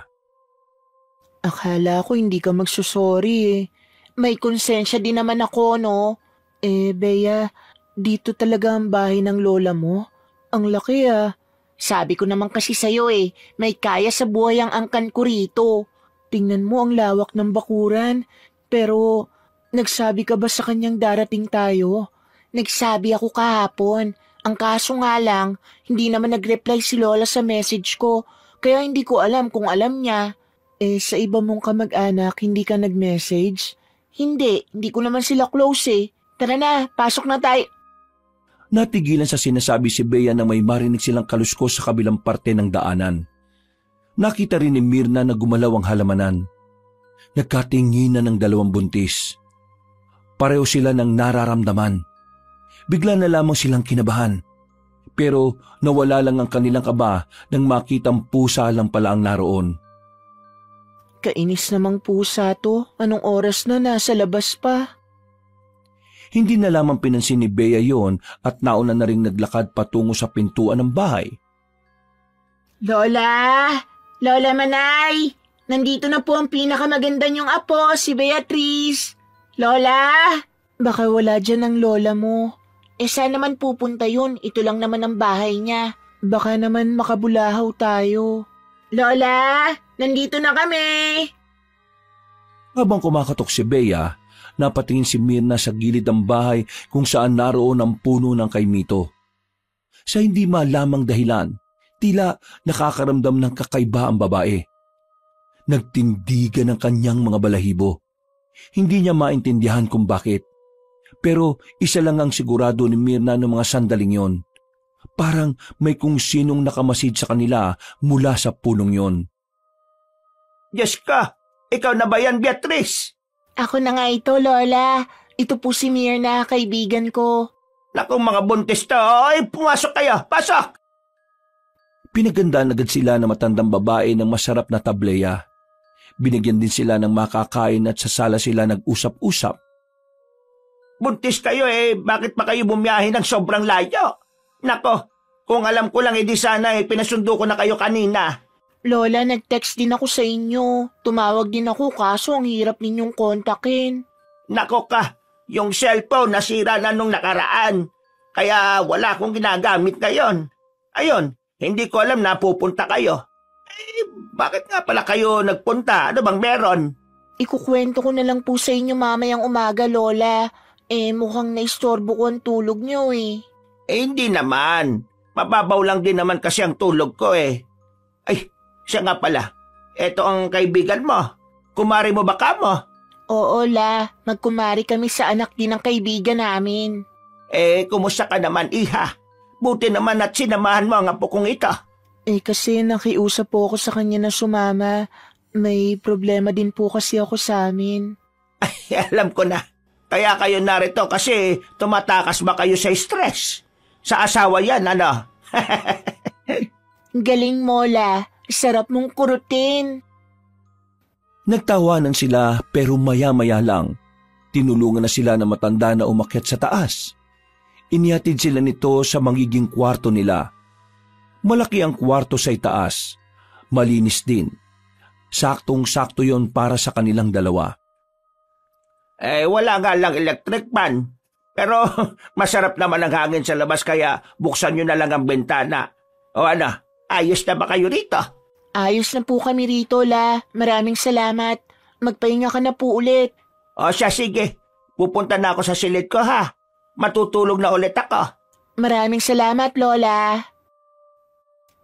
Akala ko hindi ka magsusorry May konsensya din naman ako, no? Bea, dito talaga ang bahay ng lola mo? Ang laki Sabi ko naman kasi sa'yo may kaya sa buhay ang angkan ko rito. Tingnan mo ang lawak ng bakuran. Pero, nagsabi ka ba sa kanyang darating tayo? Nagsabi ako kahapon. Ang kaso nga lang, hindi naman nag-reply si Lola sa message ko. Kaya hindi ko alam kung alam niya. Sa iba mong kamag-anak, hindi ka nag-message? Hindi ko naman sila close Tara na, pasok na tayo. Natigilan sa sinasabi si Bea na may marinig silang kaluskos sa kabilang parte ng daanan. Nakita rin ni Mirna na gumalaw ang halamanan. Nagkatinginan ng 2 buntis. Pareho sila ng nararamdaman. Bigla na lamang silang kinabahan. Pero nawala lang ang kanilang kaba nang makitang pusa lang pala ang naroon. Kainis namang pusa to. Anong oras na nasa labas pa? Hindi na lamang pinansin ni Bea yon at nauna na ring naglakad patungo sa pintuan ng bahay. Lola! Lola Manay! Nandito na po ang pinakamaganda niyong apo, si Beatrice. Lola! Baka wala dyan ang lola mo. Saan naman pupunta yun? Ito lang naman ang bahay niya. Baka naman makabulahaw tayo. Lola! Nandito na kami! Habang kumakatok si Bea, napatingin si Mirna sa gilid ng bahay kung saan naroon ang puno ng kaimito. Sa hindi malamang dahilan, tila nakakaramdam ng kakaiba ang babae. Nagtindigan ang kanyang mga balahibo. Hindi niya maintindihan kung bakit. Pero isa lang ang sigurado ni Mirna ng mga sandaling yon. Parang may kung sinong nakamasid sa kanila mula sa punong yon. Diyos ka! Ikaw na ba yan, Beatrice? Ako na nga ito, Lola. Ito po si Mirna, kaibigan ko. Naku, mga buntis to. Pumasok kayo! Pasok! Pinagandaan agad sila ng matandang babae ng masarap na tableya. Binigyan din sila ng makakain at sa sala sila nag-usap-usap. Buntis kayo bakit pa kayo bumiyahe ng sobrang layo? Nako, kung alam ko lang di sana pinasundo ko na kayo kanina. Lola, nag-text din ako sa inyo. Tumawag din ako kaso ang hirap ninyong kontakin. Nako ka, yung cellphone nasira na nung nakaraan. Kaya wala akong ginagamit ngayon. Ayun, hindi ko alam na pupunta kayo. Bakit nga pala kayo nagpunta? Ano bang meron? Ikukwento ko na lang po sa inyo mamayang umaga, Lola. Mukhang naistorbo ko ang tulog niyo Hindi naman. Mababaw lang din naman kasi ang tulog ko Ay, siya nga pala. Eto ang kaibigan mo. Kumari mo ba ka mo? Oo, La. Magkumari kami sa anak din ng kaibigan namin. Kumusta ka naman, iha? Buti naman at sinamahan mo ang apo kong ito. Kasi nakiusap po ako sa kanya na sumama. May problema din po kasi ako sa amin. Alam ko na. Kaya kayo narito kasi tumatakas ba kayo sa stress? Sa asawa yan, ano? Galing mo, La. Sarap mong kurutin. Nagtawanan sila pero maya-maya lang. Tinulungan na sila na matanda na umakyat sa taas. Inihatid sila nito sa magiging kwarto nila. Malaki ang kwarto sa itaas. Malinis din. Saktong-sakto yon para sa kanilang dalawa. Wala nga lang electric fan. Pero masarap naman ang hangin sa labas kaya buksan nyo na lang ang bintana. O ano, ayos na ba kayo rito? Ayos na po kami rito, La. Maraming salamat. Magpahinga ka na po ulit. O siya, sige. Pupunta na ako sa silid ko, ha? Matutulog na ulit ako. Maraming salamat, Lola.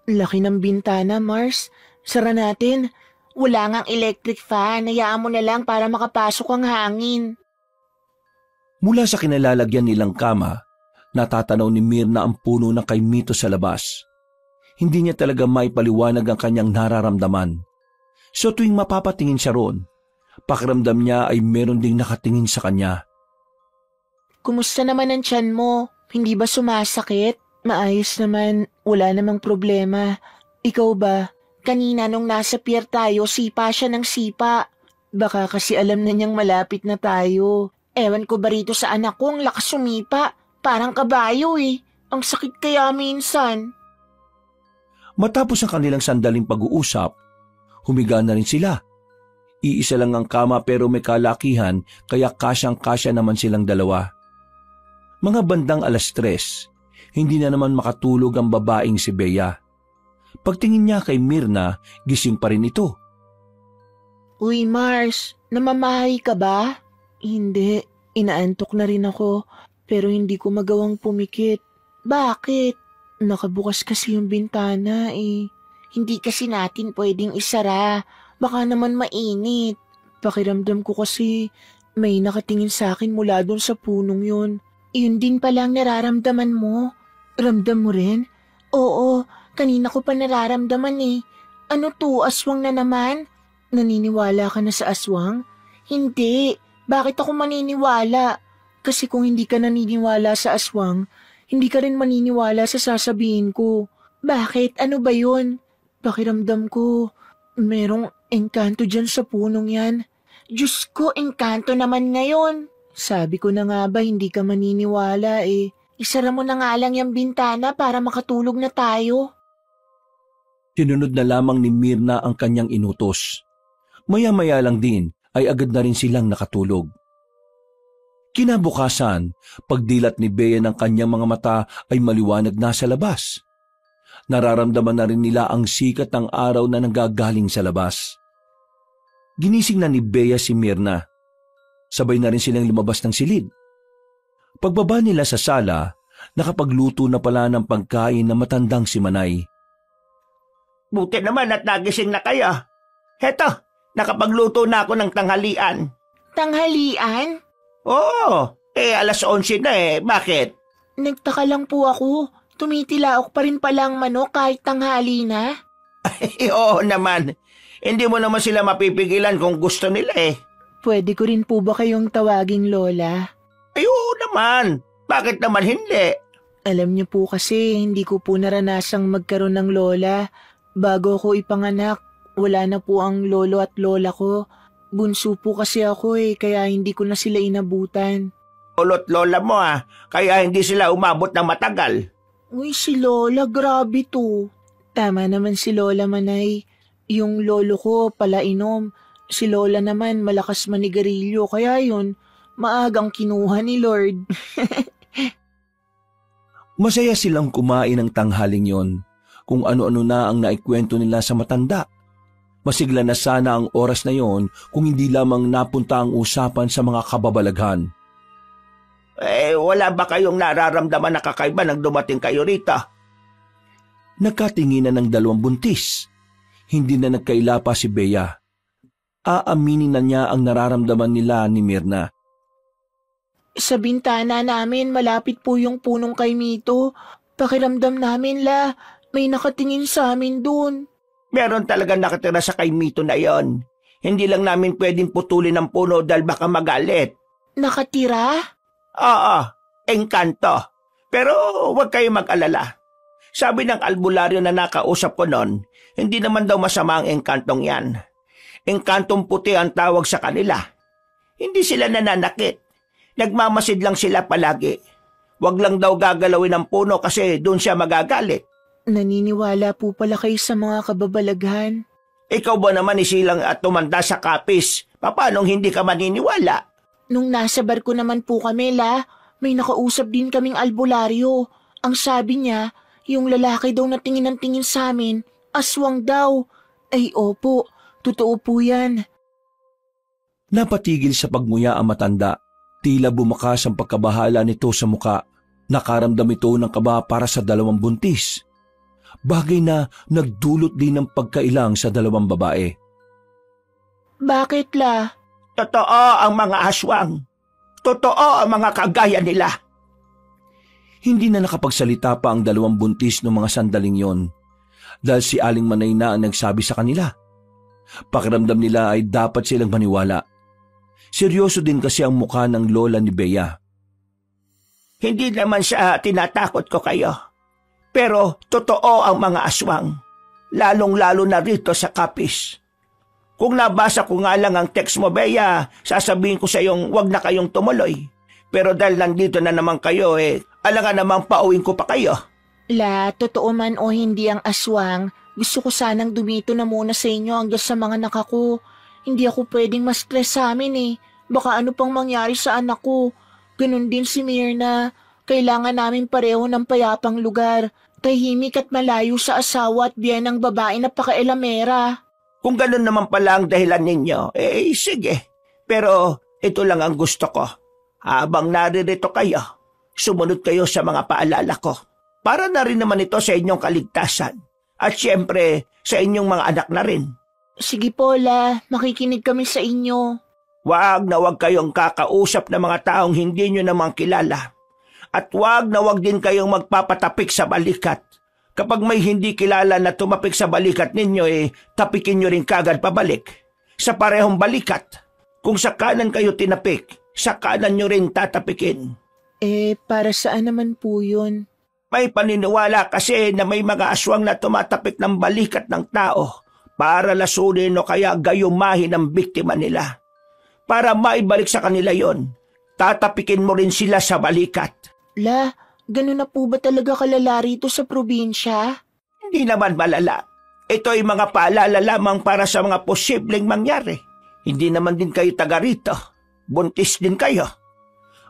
Laki ng bintana, Mars. Sara natin. Wala ngang electric fan. Hayaan mo na lang para makapasok ang hangin. Mula sa kinalalagyan nilang kama, natatanaw ni Mirna ang puno ng kay Mito sa labas. Hindi niya talaga maipaliwanag ang kanyang nararamdaman. So tuwing mapapatingin siya roon, pakiramdam niya ay meron ding nakatingin sa kanya. Kumusta naman ang tiyan mo? Hindi ba sumasakit? Maayos naman, wala namang problema. Ikaw ba? Kanina nung nasa pier tayo, sipa siya ng sipa. Baka kasi alam na niyang malapit na tayo. Ewan ko ba rito sa anak ko, ang lakas sumipa. Parang kabayo eh. Ang sakit kaya minsan. Matapos ang kanilang sandaling pag-uusap, humiga na rin sila. Iisa lang ang kama pero may kalakihan kaya kasyang-kasya naman silang dalawa. Mga bandang 3:00, hindi na naman makatulog ang babaeng si Bea. Pagtingin niya kay Mirna, gising pa rin ito. Uy Mars, namamahay ka ba? Hindi, inaantok na rin ako pero hindi ko magawang pumikit. Bakit? Nakabukas kasi yung bintana eh. Hindi kasi natin pwedeng isara. Baka naman mainit. Pakiramdam ko kasi may nakatingin sa akin mula doon sa punong yun. Yun din pala ang nararamdaman mo. Ramdam mo rin? Oo, kanina ko pa nararamdaman eh. Ano to, aswang na naman? Naniniwala ka na sa aswang? Hindi. Bakit ako maniniwala? Kasi kung hindi ka naniniwala sa aswang, hindi ka rin maniniwala sa sasabihin ko. Bakit? Ano ba yun? Pakiramdam ko, merong engkanto dyan sa punong yan. Diyos ko, engkanto naman ngayon. Sabi ko na nga ba hindi ka maniniwala eh. Isara mo na nga lang yung bintana para makatulog na tayo. Sinunod na lamang ni Mirna ang kanyang inutos. Maya-maya lang din ay agad na rin silang nakatulog. Kinabukasan, pagdilat ni Bea ng kanyang mga mata ay maliwanag na sa labas. Nararamdaman na rin nila ang sikat ng araw na nanggagaling sa labas. Ginising na ni Bea si Mirna. Sabay na rin silang lumabas ng silid. Pagbaba nila sa sala, nakapagluto na pala ng pagkain na matandang si Manay. Buti naman at nagising na kayo. Heto, nakapagluto na ako ng tanghalian. Tanghalian? Oo, 11:00 na eh. Bakit? Nagtaka lang po ako. Tumitilaok pa rin pala ang manok kahit tanghali na. Oo naman. Hindi mo naman sila mapipigilan kung gusto nila eh. Pwede ko rin po ba kayong tawaging Lola? Ay, oo naman. Bakit naman hindi? Alam niyo po kasi hindi ko po naranasang magkaroon ng lola. Bago ako ipanganak, wala na po ang lolo at lola ko. Bunso po kasi ako eh, kaya hindi ko na sila inabutan. Lolo't lola mo kaya hindi sila umabot ng matagal. Uy, si Lola, grabe to. Tama naman si Lola Manay. Yung lolo ko palainom. Si Lola naman malakas manigarilyo, kaya yun, maagang kinuha ni Lord. Masaya silang kumain ng tanghaling yon, kung ano-ano na ang naikwento nila sa matanda. Masigla na sana ang oras na yon kung hindi lamang napunta ang usapan sa mga kababalaghan. Wala ba kayong nararamdaman na kakaiba nang dumating kayo rito? Nagkatinginan ng dalawang buntis. Hindi na nagkaila pa si Bea. Aaminin na niya ang nararamdaman nila ni Mirna. Sa bintana namin, malapit po yung punong kay Mito. Pakiramdam namin may nakatingin sa amin dun. Meron talaga nakatira sa kay Mito na yon. Hindi lang namin pwedeng putulin ang puno dahil baka magalit. Nakatira? Oo, engkanto. Pero huwag kayo mag-alala. Sabi ng albularyo na nakausap ko noon, hindi naman daw masama ang engkantong yan. Engkantong puti ang tawag sa kanila. Hindi sila nananakit. Nagmamasid lang sila palagi. Huwag lang daw gagalawin ang puno kasi doon siya magagalit. Naniniwala po pala kayo sa mga kababalaghan. Ikaw ba naman isilang at tumanda sa kapis? Paanong hindi ka maniniwala? Nung nasa barko naman po kami, may nakausap din kaming albularyo. Ang sabi niya, yung lalaki daw na tingin ng tingin sa amin, aswang daw. Ay opo, totoo po yan. Napatigil sa pagmuya ang matanda. Tila bumakas ang pagkabahala nito sa muka. Nakaramdam ito ng kaba para sa dalawang buntis. Bagay na nagdulot din ng pagkailang sa dalawang babae. Bakit Totoo ang mga aswang. Totoo ang mga kagaya nila. Hindi na nakapagsalita pa ang dalawang buntis ng mga sandaling yon dahil si Aling Manay na ang nagsabi sa kanila. Pakiramdam nila ay dapat silang maniwala. Seryoso din kasi ang mukha ng lola ni Bea. Hindi naman siya tinatakot ko kayo. Pero totoo ang mga aswang. Lalong-lalo na rito sa Kapis. Kung nabasa ko nga lang ang text mo, Bea, sasabihin ko sa iyong wag na kayong tumuloy. Pero dahil nandito na naman kayo, alangan namang pauwing ko pa kayo. Totoo man o hindi ang aswang, gusto ko sanang dumito na muna sa inyo hanggang sa mga anak ko. Hindi ako pwedeng ma-stress sa amin Baka ano pang mangyari sa anak ko. Ganun din si Myrna. Kailangan namin pareho ng payapang lugar. Tahimik at malayo sa asawa at biyan ng babae na pakailamera. Kung ganun naman pala ang dahilan ninyo, sige. Pero ito lang ang gusto ko. Habang naririto kayo, sumunod kayo sa mga paalala ko. Para na rin naman ito sa inyong kaligtasan. At siyempre, sa inyong mga anak na rin. Sige po, makikinig kami sa inyo. Wag na wag kayong kakausap ng mga taong hindi nyo namang kilala. At wag na wag din kayong magpapatapik sa balikat. Kapag may hindi kilala na tumapik sa balikat ninyo, tapikin nyo rin kagad pabalik. Sa parehong balikat. Kung sa kanan kayo tinapik, sa kanan nyo rin tatapikin. Para saan naman po yun? May paniniwala kasi na may mga aswang na tumatapik ng balikat ng tao para lasunin o kaya gayumahin ang biktima nila. Para maibalik sa kanila yon, tatapikin mo rin sila sa balikat. Ganun na po ba talaga kalala rito sa probinsya? Hindi naman malala. Ito ay mga paalala lamang para sa mga posibleng mangyari. Hindi naman din kayo taga rito. Buntis din kayo.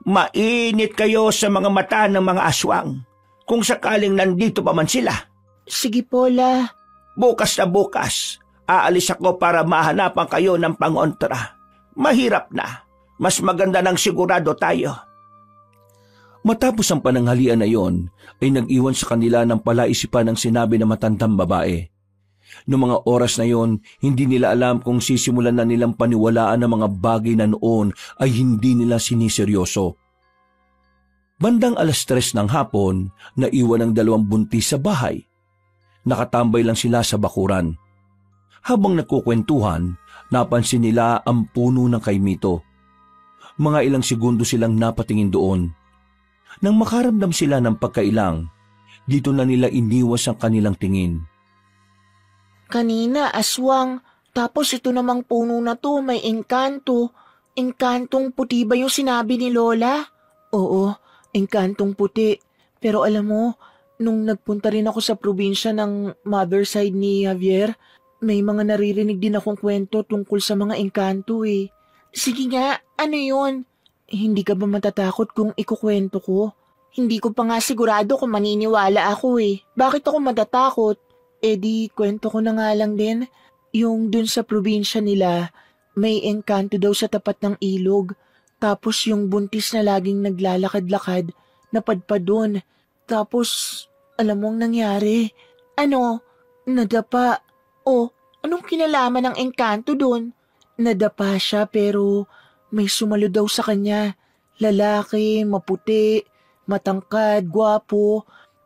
Mainit kayo sa mga mata ng mga aswang. Kung sakaling nandito pa man sila. Sige po, Bukas na bukas, aalis ako para mahanapan kayo ng pangontra. Mahirap na. Mas maganda nang sigurado tayo. Matapos ang pananghalian na yon, ay nag-iwan sa kanila ng palaisipan ang sinabi ng matandang babae. Noong mga oras na yon, hindi nila alam kung sisimulan na nilang paniwalaan ng mga bagay na noon ay hindi nila siniseryoso. Bandang 3:00 ng hapon, naiwan ang dalawang buntis sa bahay. Nakatambay lang sila sa bakuran. Habang nagkukwentuhan, napansin nila ang puno ng kaimito. Mga ilang segundo silang napatingin doon. Nang makaramdam sila ng pagkailang, dito na nila iniwas ang kanilang tingin. Kanina, aswang. Tapos ito namang puno na to, may engkanto. Engkantong puti ba yung sinabi ni Lola? Oo, engkantong puti. Pero alam mo, nung nagpunta rin ako sa probinsya ng mother side ni Javier, may mga naririnig din akong kwento tungkol sa mga engkanto Sige nga, ano yun? Hindi ka ba matatakot kung ikukwento ko? Hindi ko pa nga sigurado kung maniniwala ako Bakit ako matatakot? Di kwento ko na nga lang din. Yung dun sa probinsya nila, may engkanto daw sa tapat ng ilog. Tapos yung buntis na laging naglalakad-lakad, napadpad dun. Tapos, alam mong nangyari? Ano? Nadapa. Anong kinalaman ng engkanto dun? Nadapa siya pero may sumalo daw sa kanya. Lalaki, maputi, matangkad, gwapo.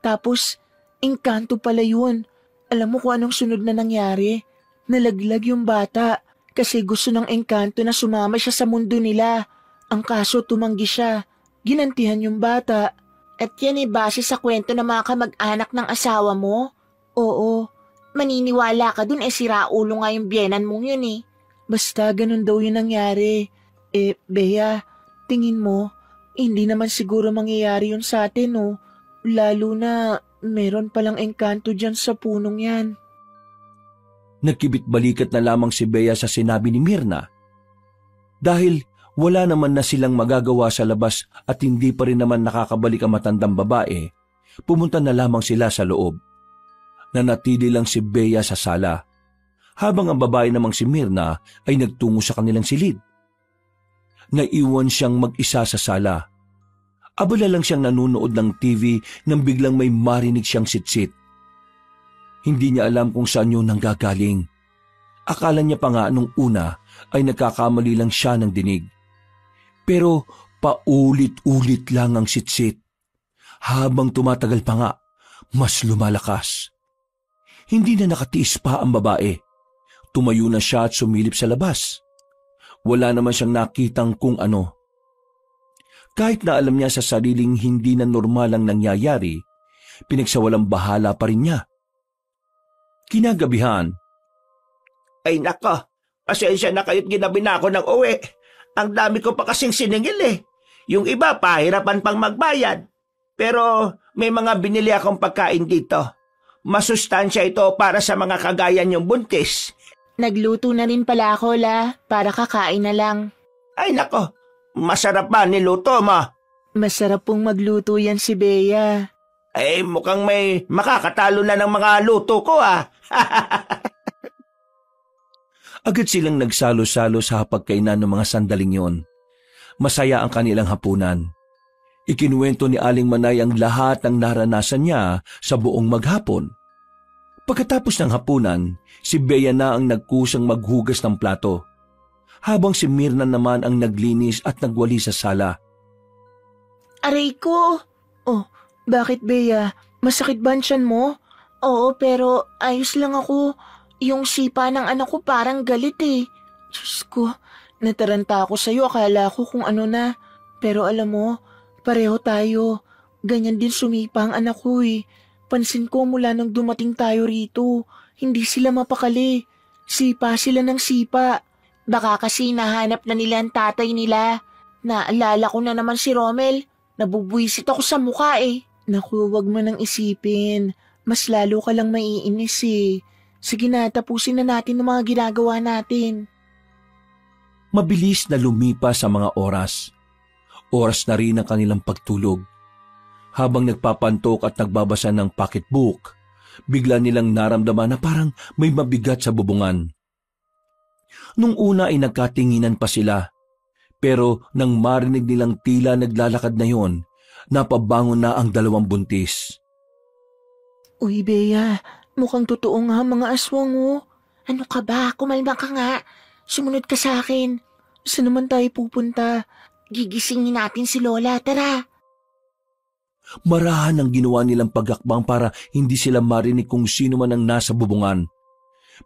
Tapos, engkanto pala yun. Alam mo kung anong sunod na nangyari? Nalaglag yung bata kasi gusto ng engkanto na sumama siya sa mundo nila. Ang kaso tumanggi siya. Ginantihan yung bata. At yan base sa kwento ng mga kamag-anak ng asawa mo? Oo. Maniniwala ka dun sira ulo nga yung biyenan mong yun Basta ganun daw yung nangyari. Bea, tingin mo, hindi naman siguro mangyayari yun sa atin Lalo na meron palang engkanto dyan sa punong yan. Nagkibit-balikat na lamang si Bea sa sinabi ni Mirna. Dahil wala naman na silang magagawa sa labas at hindi pa rin naman nakakabalik ang matandang babae, pumunta na lamang sila sa loob. Nanatili lang si Bea sa sala, habang ang babae namang si Mirna ay nagtungo sa kanilang silid. Naiwan siyang mag-isa sa sala. Abala lang siyang nanunood ng TV nang biglang may marinig siyang sitsit. Hindi niya alam kung saan yun nanggagaling. Akala niya pa nga nung una ay nagkakamali lang siya ng dinig. Pero paulit-ulit lang ang sitsit. Habang tumatagal pa nga, mas lumalakas. Hindi na nakatiis pa ang babae. Tumayo na siya at sumilip sa labas. Wala naman siyang nakitang kung ano. Kahit na alam niya sa sariling hindi na normal ang nangyayari, pinagsawalang bahala pa rin niya. Kinagabihan, Ay nako, pasensya na kayo't ginabi na ako ng uwi. Ang dami ko pa kasing siningil Yung iba pahirapan pang magbayad. Pero may mga binili akong pagkain dito. Masustansya ito para sa mga kagaya niyong buntis. Nagluto na rin pala ako, para kakain na lang. Ay nako, masarap ba niluto mo? Masarap pong magluto yan si Bea. Ay mukhang may makakatalo na ng mga luto ko agad silang nagsalo-salo sa hapagkainan ng mga sandaling yon. Masaya ang kanilang hapunan. Ikinuwento ni Aling Manay ang lahat ng naranasan niya sa buong maghapon. Pagkatapos ng hapunan, si Bea na ang nagkusang maghugas ng plato, habang si Mirna naman ang naglinis at nagwali sa sala. Aray ko! Oh, bakit Bea? Masakit ba ang tiyan mo? Oo, pero ayos lang ako. Yung sipa ng anak ko parang galit Diyos ko, nataranta ako sa'yo. Akala ko kung ano na. Pero alam mo, pareho tayo. Ganyan din sumipa ang anak ko Pansin ko mula nang dumating tayo rito. Hindi sila mapakali. Sipa sila ng sipa. Baka kasi nahanap na nila ang tatay nila. Naalala ko na naman si Romel. Nabubwisit ako sa mukha Naku, wag mo nang isipin. Mas lalo ka lang maiinis Sige na, tapusin na natin ang mga ginagawa natin. Mabilis na lumipas sa mga oras. Oras na rin ang kanilang pagtulog. Habang nagpapantok at nagbabasa ng pocketbook, bigla nilang naramdaman na parang may mabigat sa bubungan. Nung una ay nagkatinginan pa sila, pero nang marinig nilang tila naglalakad na yon, napabangon na ang dalawang buntis. Uy, Bea, mukhang totoo nga mga aswang Ano ka ba? Kumalma ka nga. Sumunod ka sa akin. Saan naman tayo pupunta? Gigisingin natin si Lola, tara. Marahan ang ginawa nilang pagakbang para hindi sila marinig kung sino man ang nasa bubungan.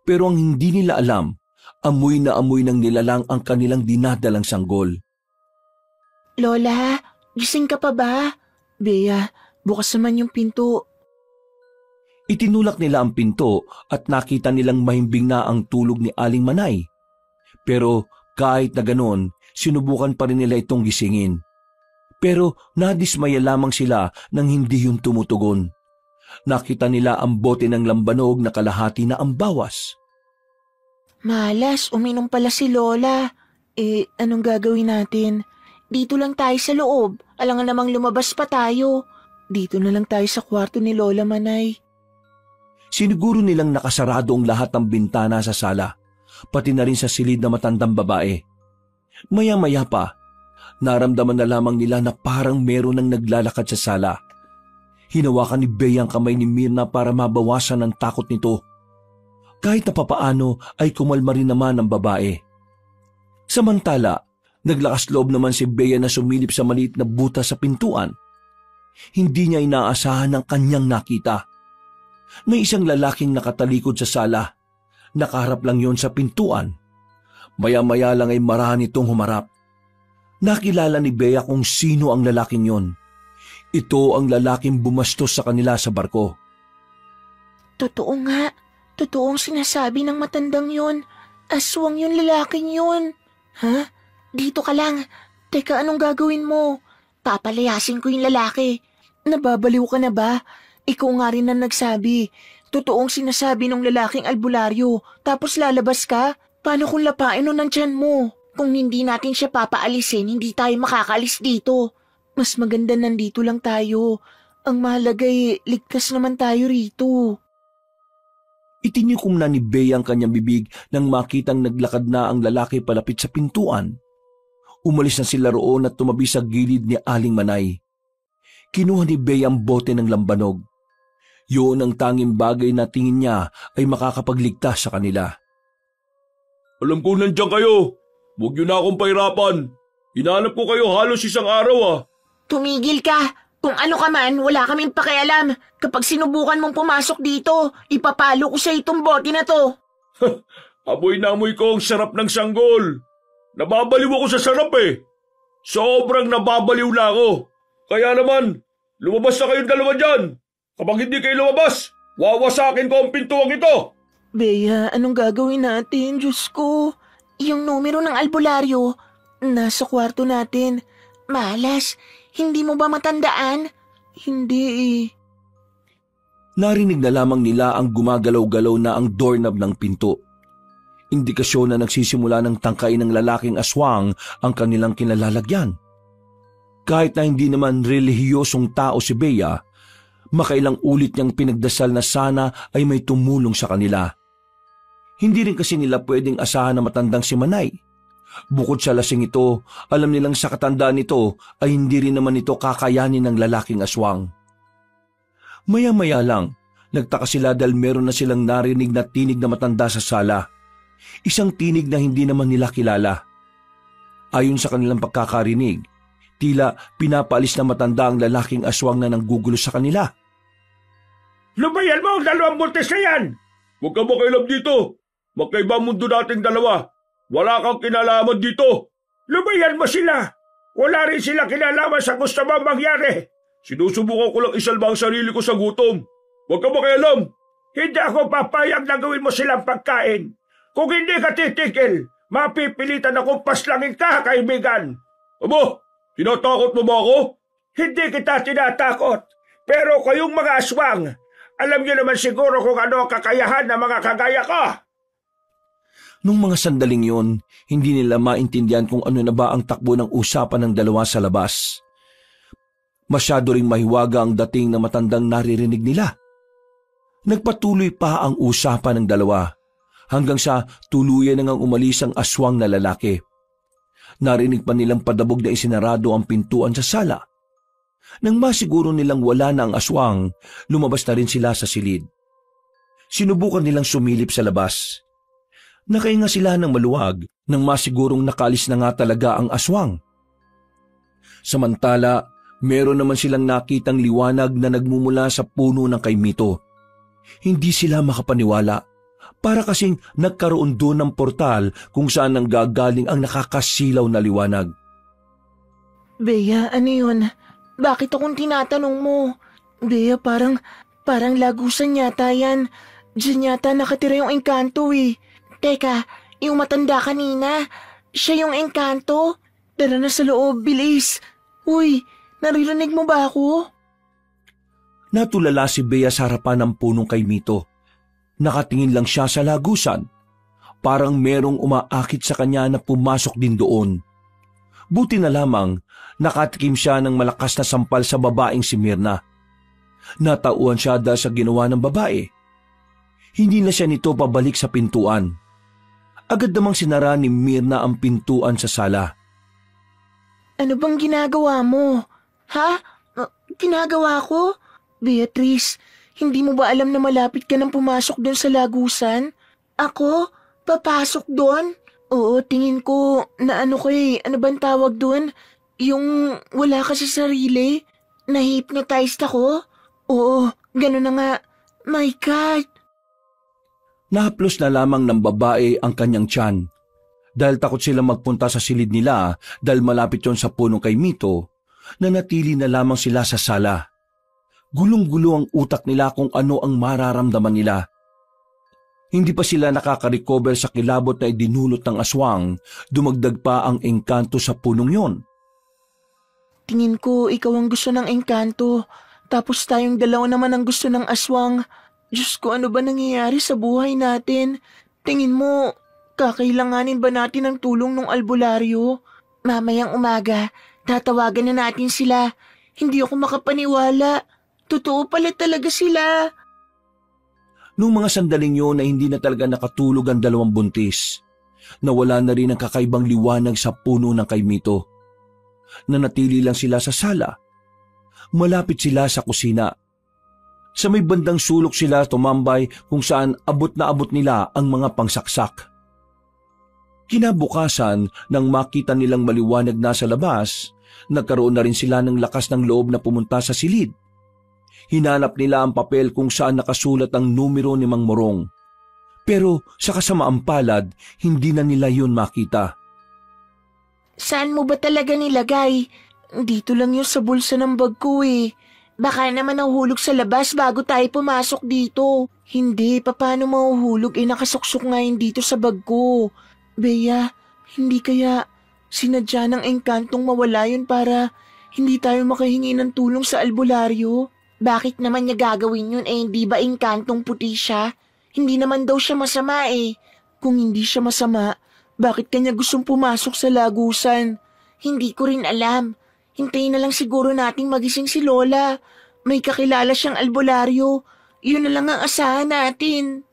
Pero ang hindi nila alam, amoy na amoy ng nilalang ang kanilang dinadalang sanggol. Lola, gising ka pa ba? Bea, bukas naman yung pinto. Itinulak nila ang pinto at nakita nilang mahimbing na ang tulog ni Aling Manay. Pero kahit na ganon, sinubukan pa rin nila itong gisingin. Pero nadismaya lamang sila nang hindi yung tumutugon. Nakita nila ang bote ng lambanog na kalahati na ang bawas. Malas, uminom pala si Lola. Anong gagawin natin? Dito lang tayo sa loob. Alangan namang lumabas pa tayo. Dito na lang tayo sa kwarto ni Lola Manay. Siniguro nilang nakasarado ang lahat ng bintana sa sala, pati na rin sa silid na matandang babae. Maya-maya pa, naramdaman na lamang nila na parang meron nang naglalakad sa sala. Hinawakan ni Bea ang kamay ni Mirna para mabawasan ang takot nito. Kahit na papaano ay kumalma rin naman ang babae. Samantala, naglakas loob naman si Bea na sumilip sa maliit na butas sa pintuan. Hindi niya inaasahan ang kanyang nakita. May isang lalaking nakatalikod sa sala. Nakaharap lang yon sa pintuan. Maya-maya lang ay marahan itong humarap. Nakilala ni Bea kung sino ang lalaking yon. Ito ang lalaking bumastos sa kanila sa barko. Totoo nga. Totoo ang sinasabi ng matandang yon. Aswang yung lalaking yon. Ha? Dito ka lang. Teka, anong gagawin mo? Papalayasin ko yung lalaki. Nababaliw ka na ba? Ikaw nga rin ang nagsabi. Totoong sinasabi ng lalaking albularyo. Tapos lalabas ka? Paano kung lapain nun ang tiyan mo? Kung hindi natin siya papaalisin, hindi tayo makakaalis dito. Mas maganda nandito lang tayo. Ang mahalagay, ligtas naman tayo rito. Itinyukong na ni Bea ang kanyang bibig nang makitang naglakad na ang lalaki palapit sa pintuan. Umalis na sila roon at tumabi sa gilid ni Aling Manay. Kinuha ni Bea ang bote ng lambanog. Yun ang tanging bagay na tingin niya ay makakapagligtas sa kanila. Alam ko nandiyan kayo. Huwag niyo na akong pahirapan. Hinahanap ko kayo halos isang araw. Tumigil ka! Kung ano ka man, wala kaming pakialam. Kapag sinubukan mong pumasok dito, ipapalo ko sa itong bote na to. Amoy na amoy ko ang sarap ng sanggol. Nababaliw ako sa sarap eh. Sobrang nababaliw na ako. Kaya naman, lumabas na kayong dalawa dyan. Kapag hindi kayo lumabas, wawasakin ko ang pintuang ito. Bea, anong gagawin natin? Diyos ko. Yung numero ng albularyo, nasa kwarto natin. Malas, hindi mo ba matandaan? Hindi eh. Narinig na lamang nila ang gumagalaw-galaw na ang doorknob ng pinto. Indikasyon na nagsisimula ng tangkain ng lalaking aswang ang kanilang kinalalagyan. Kahit na hindi naman relihiyosong tao si Bea, makailang ulit niyang pinagdasal na sana ay may tumulong sa kanila. Hindi rin kasi nila pwedeng asahan na matandang si Manay. Bukod sa lasing ito, alam nilang sa katandaan nito ay hindi rin naman ito kakayanin ng lalaking aswang. Maya-maya lang, nagtaka sila dahil meron na silang narinig na tinig na matanda sa sala. Isang tinig na hindi naman nila kilala. Ayon sa kanilang pagkakarinig, tila pinapaalis na matanda ang lalaking aswang na nanggugulo sa kanila. Lumayan mo ang dalawang buntis na yan! Huwag ka makialam dito. Magkaiba mundo nating dalawa. Wala kang kinalaman dito. Lumayan mo sila. Wala rin sila kinalaman sa gusto mong mangyari. Sinusubukan ko lang isalba ang sarili ko sa gutom. Huwag ka makialam. Hindi ako papayag na gawin mo silang pagkain. Kung hindi ka titigil, mapipilitan akong paslangin ka, kaibigan. Aba, tinatakot mo ba ako? Hindi kita tinatakot. Pero kayong mga aswang, alam niyo naman siguro kung ano ang kakayahan ng mga kagaya ko. Nung mga sandaling yon, hindi nila maintindihan kung ano na ba ang takbo ng usapan ng dalawa sa labas. Masyado ring mahiwaga ang dating na matandang naririnig nila. Nagpatuloy pa ang usapan ng dalawa hanggang sa tuluyan na ngang umalis ang aswang na lalaki. Narinig pa nilang padabog na isinarado ang pintuan sa sala. Nang masiguro nilang wala na ang aswang, lumabas na rin sila sa silid. Sinubukan nilang sumilip sa labas. Nakahinga sila ng maluwag nang masigurong nakalis na nga talaga ang aswang. Samantala, meron naman silang nakitang liwanag na nagmumula sa puno ng kaimito. Hindi sila makapaniwala. Para kasing nagkaroon doon ng portal kung saan nanggagaling ang nakakasilaw na liwanag. Bea, ano yun? Bakit akong tinatanong mo? Bea, parang lagusan yata yan. Diyan yata nakatira yung engkanto eh. Teka, yung matanda kanina, siya yung engkanto? Tara na sa loob, bilis. Uy, naririnig mo ba ako? Natulala si Bea sa harapan ng punong kaimito. Nakatingin lang siya sa lagusan. Parang merong umaakit sa kanya na pumasok din doon. Buti na lamang, nakatikim siya ng malakas na sampal sa babaeng si Mirna. Natauan siya dahil sa ginawa ng babae. Hindi na siya nito pabalik sa pintuan. Agad namang sinara ni Mirna ang pintuan sa sala. Ano bang ginagawa mo? Ha? Ginagawa ko? Beatrice, hindi mo ba alam na malapit ka nang pumasok doon sa lagusan? Ako? Papasok doon? Oo, tingin ko na ano bang tawag doon? Yung wala ka sa sarili? Na-hypnotized ako? Oo, gano'n na nga. My God! Nahaplos na lamang ng babae ang kanyang tiyan. Dahil takot silang magpunta sa silid nila dahil malapit yon sa punong kay Mito, nanatili na lamang sila sa sala. Gulong-gulo ang utak nila kung ano ang mararamdaman nila. Hindi pa sila nakaka-recover sa kilabot na idinulot ng aswang, dumagdag pa ang engkanto sa punong yon. Tingin ko ikaw ang gusto ng engkanto, tapos tayong dalawa naman ang gusto ng aswang. Diyos ko, ano ba nangyayari sa buhay natin? Tingin mo, kakailanganin ba natin ng tulong ng albularyo? Mamayang umaga, tatawagan na natin sila. Hindi ako makapaniwala. Totoo pala talaga sila. Noong mga sandaling yun na hindi na talaga nakatulog ang dalawang buntis, nawala na rin ang kakaibang liwanag sa puno ng kay Mito. Nanatili lang sila sa sala. Malapit sila sa kusina. Sa may bandang sulok sila tumambay kung saan abot na abot nila ang mga pangsaksak. Kinabukasan, nang makita nilang maliwanag na sa labas, nagkaroon na rin sila ng lakas ng loob na pumunta sa silid. Hinanap nila ang papel kung saan nakasulat ang numero ni Mang Morong. Pero sa kasamaang palad, hindi na nila yun makita. Saan mo ba talaga nilagay? Dito lang yun sa bulsa ng bag ko eh. Baka naman nahuhulog sa labas bago tayo pumasok dito. Hindi, paano mahuhulog? Nakasuksok nga yun dito sa bag ko. Bea, hindi kaya sinadya ng engkantong mawala yun para hindi tayo makahingi ng tulong sa albularyo? Bakit naman niya gagawin yun hindi ba engkantong puti siya? Hindi naman daw siya masama eh. Kung hindi siya masama, bakit kanya gustong pumasok sa lagusan? Hindi ko rin alam. Hintayin na lang siguro nating magising si Lola. May kakilala siyang albularyo. Yun na lang ang asahan natin.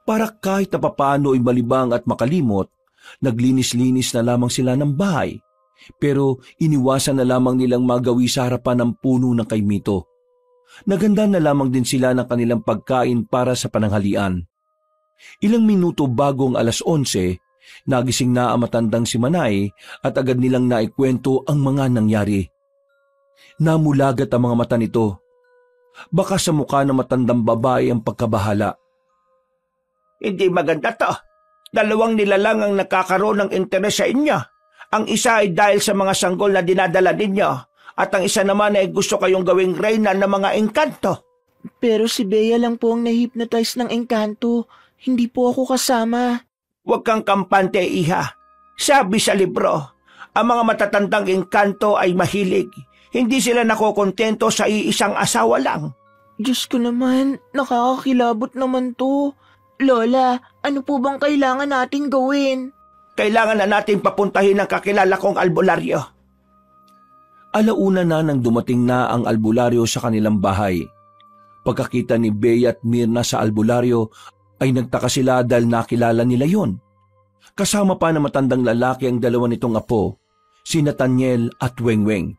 Para kahit na papaano ay malibang at makalimot, naglinis-linis na lamang sila ng bahay. Pero iniwasan na lamang nilang magawi sa harapan ng puno ng kay Mito. Naganda na lamang din sila ng kanilang pagkain para sa pananghalian. Ilang minuto bago ang 11:00, nagising na ang matandang si Manay at agad nilang naikwento ang mga nangyari. Namulagat ang mga mata nito. Baka sa mukha ng matandang babae ang pagkabahala. Hindi maganda to. Dalawang nilalang ang nakakaroon ng interes sa inyo. Ang isa ay dahil sa mga sanggol na dinadala ninyo at ang isa naman ay gusto kayong gawing reyna ng mga engkanto. Pero si Bea lang po ang nahypnotize ng engkanto. Hindi po ako kasama. Huwag kang kampante, iha. Sabi sa libro, ang mga matatandang engkanto ay mahilig. Hindi sila nakokontento sa iisang asawa lang. Diyos ko naman, nakakakilabot naman to. Lola, ano po bang kailangan nating gawin? Kailangan na natin papuntahin ang kakilala kong albularyo. Alauna na nang dumating na ang albularyo sa kanilang bahay. Pagkakita ni Bea at Mirna sa albularyo, ay nagtaka sila dahil nakilala nila yon. Kasama pa na matandang lalaki ang dalawa nitong apo, si Nathaniel at Wengweng.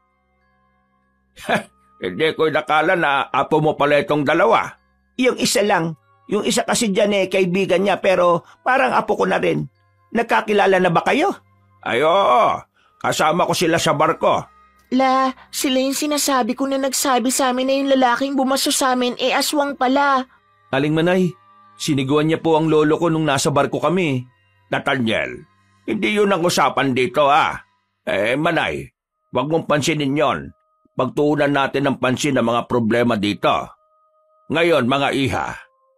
Hindi ko nakala na apo mo pala itong dalawa. Yung isa lang. Yung isa kasi dyan kaibigan niya pero parang apo ko na rin. Nagkakilala na ba kayo? Ay oo, kasama ko sila sa barko. La, sila yung sinasabi ko na nagsabi sa amin na yung lalaking bumaso sa amin aswang pala. Aling Manay, siniguan niya po ang lolo ko nung nasa barko kami. Nathaniel, hindi yun ang usapan dito Manay, wag mong pansinin yon. Pagtuunan natin ng pansin ang mga problema dito. Ngayon mga iha,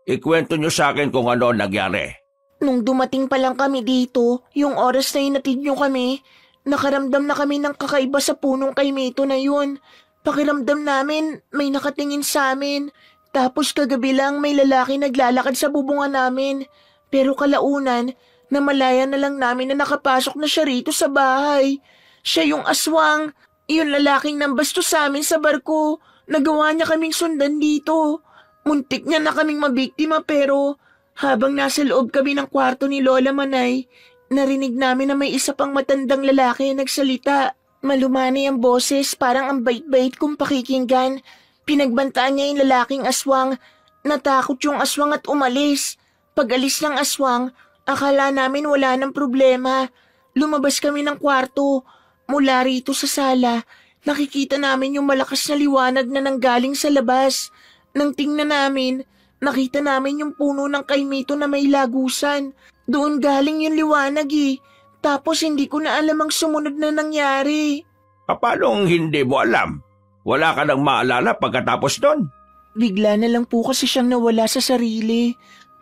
ikwento nyo sa akin kung ano nangyari. Nung dumating pa lang kami dito, yung oras na hinatid nyo kami, nakaramdam na kami ng kakaiba sa punong kay Mito na yun. Pakiramdam namin, may nakatingin sa amin. Tapos kagabi lang may lalaki naglalakad sa bubungan namin. Pero kalaunan, namalayan na lang namin na nakapasok na siya rito sa bahay. Siya yung aswang, yung lalaking nambasto sa amin sa barko. Nagawa niya kaming sundan dito. Muntik niya na kaming mabiktima pero habang nasa loob kami ng kwarto ni Lola Manay, narinig namin na may isa pang matandang lalaki nagsalita. Malumani ang boses, parang ang bait-bait kong pakikinggan. Pinagbantaan niya yung lalaking aswang. Natakot yung aswang at umalis. Pag alis ng aswang, akala namin wala ng problema. Lumabas kami ng kwarto. Mula rito sa sala, Nakikita namin yung malakas na liwanag na nanggaling sa labas. Nang tingnan namin, nakita namin yung puno ng kaimito na may lagusan. Doon galing yung liwanag eh. Tapos hindi ko na alam ang sumunod na nangyari. Paano hindi mo alam? Wala ka nang maalala pagkatapos nun? Bigla na lang po kasi siyang nawala sa sarili.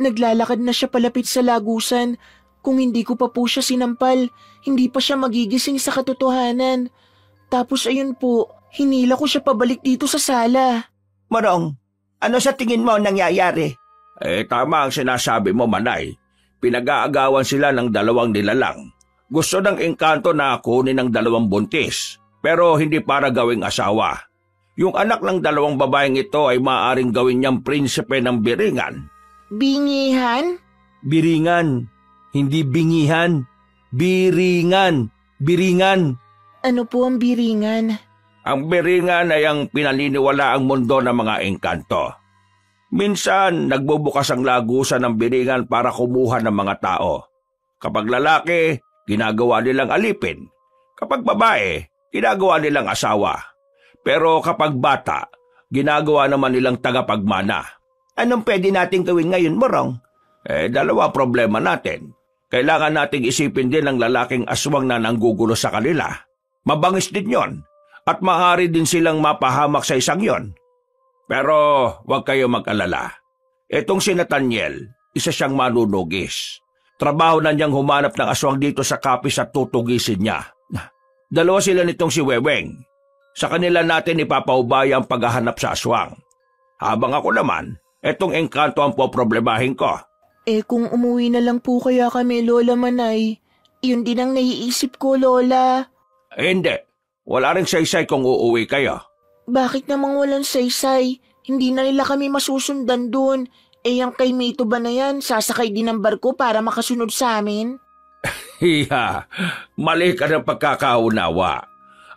Naglalakad na siya palapit sa lagusan. Kung hindi ko pa po siya sinampal, hindi pa siya magigising sa katotohanan. Tapos ayun po, hinila ko siya pabalik dito sa sala. Morong, ano sa tingin mo ang nangyayari? Tama ang sinasabi mo, Manay. Pinag-aagawan sila ng dalawang nilalang. Gusto ng engkanto na kunin ng dalawang buntis, pero hindi para gawing asawa. Yung anak ng dalawang babaeng ito ay maaaring gawin niyang prinsipe ng Biringan. Bingihan? Biringan, hindi bingihan. Biringan, biringan. Ano po ang biringan? Ang Biringan ay ang pinaniniwalaang mundo ng mga engkanto. Minsan, nagbubukas ang lagusan ng Biringan para kumuha ng mga tao. Kapag lalaki, ginagawa nilang alipin. Kapag babae, ginagawa nilang asawa. Pero kapag bata, ginagawa naman nilang tagapagmana. Anong pwede natin gawin ngayon, Morong? Dalawa problema natin. Kailangan nating isipin din ang lalaking aswang na nanggugulo sa kanila. Mabangis din yon, at maaari din silang mapahamak sa isang yon. Pero huwag kayo mag-alala. Itong si Nathaniel, isa siyang manunugis. Trabaho na niyang humanap ng aswang dito sa kapis at tutugisin niya. Dalawa sila nitong si Weweng. Sa kanila natin ipapaubaya ang paghahanap sa aswang. Habang ako naman, itong engkanto ang poproblemahin ko. Kung umuwi na lang po kaya kami, Lola Manay, yun din ang naiisip ko, Lola. Hindi. Wala rin saysay kung uuwi kayo. Bakit namang walang saysay? Hindi na nila kami masusundan doon. Ang kay Mito ba na yan, sasakay din ng barko para makasunod sa amin? Hiya, mali ka ng pagkakaunawa.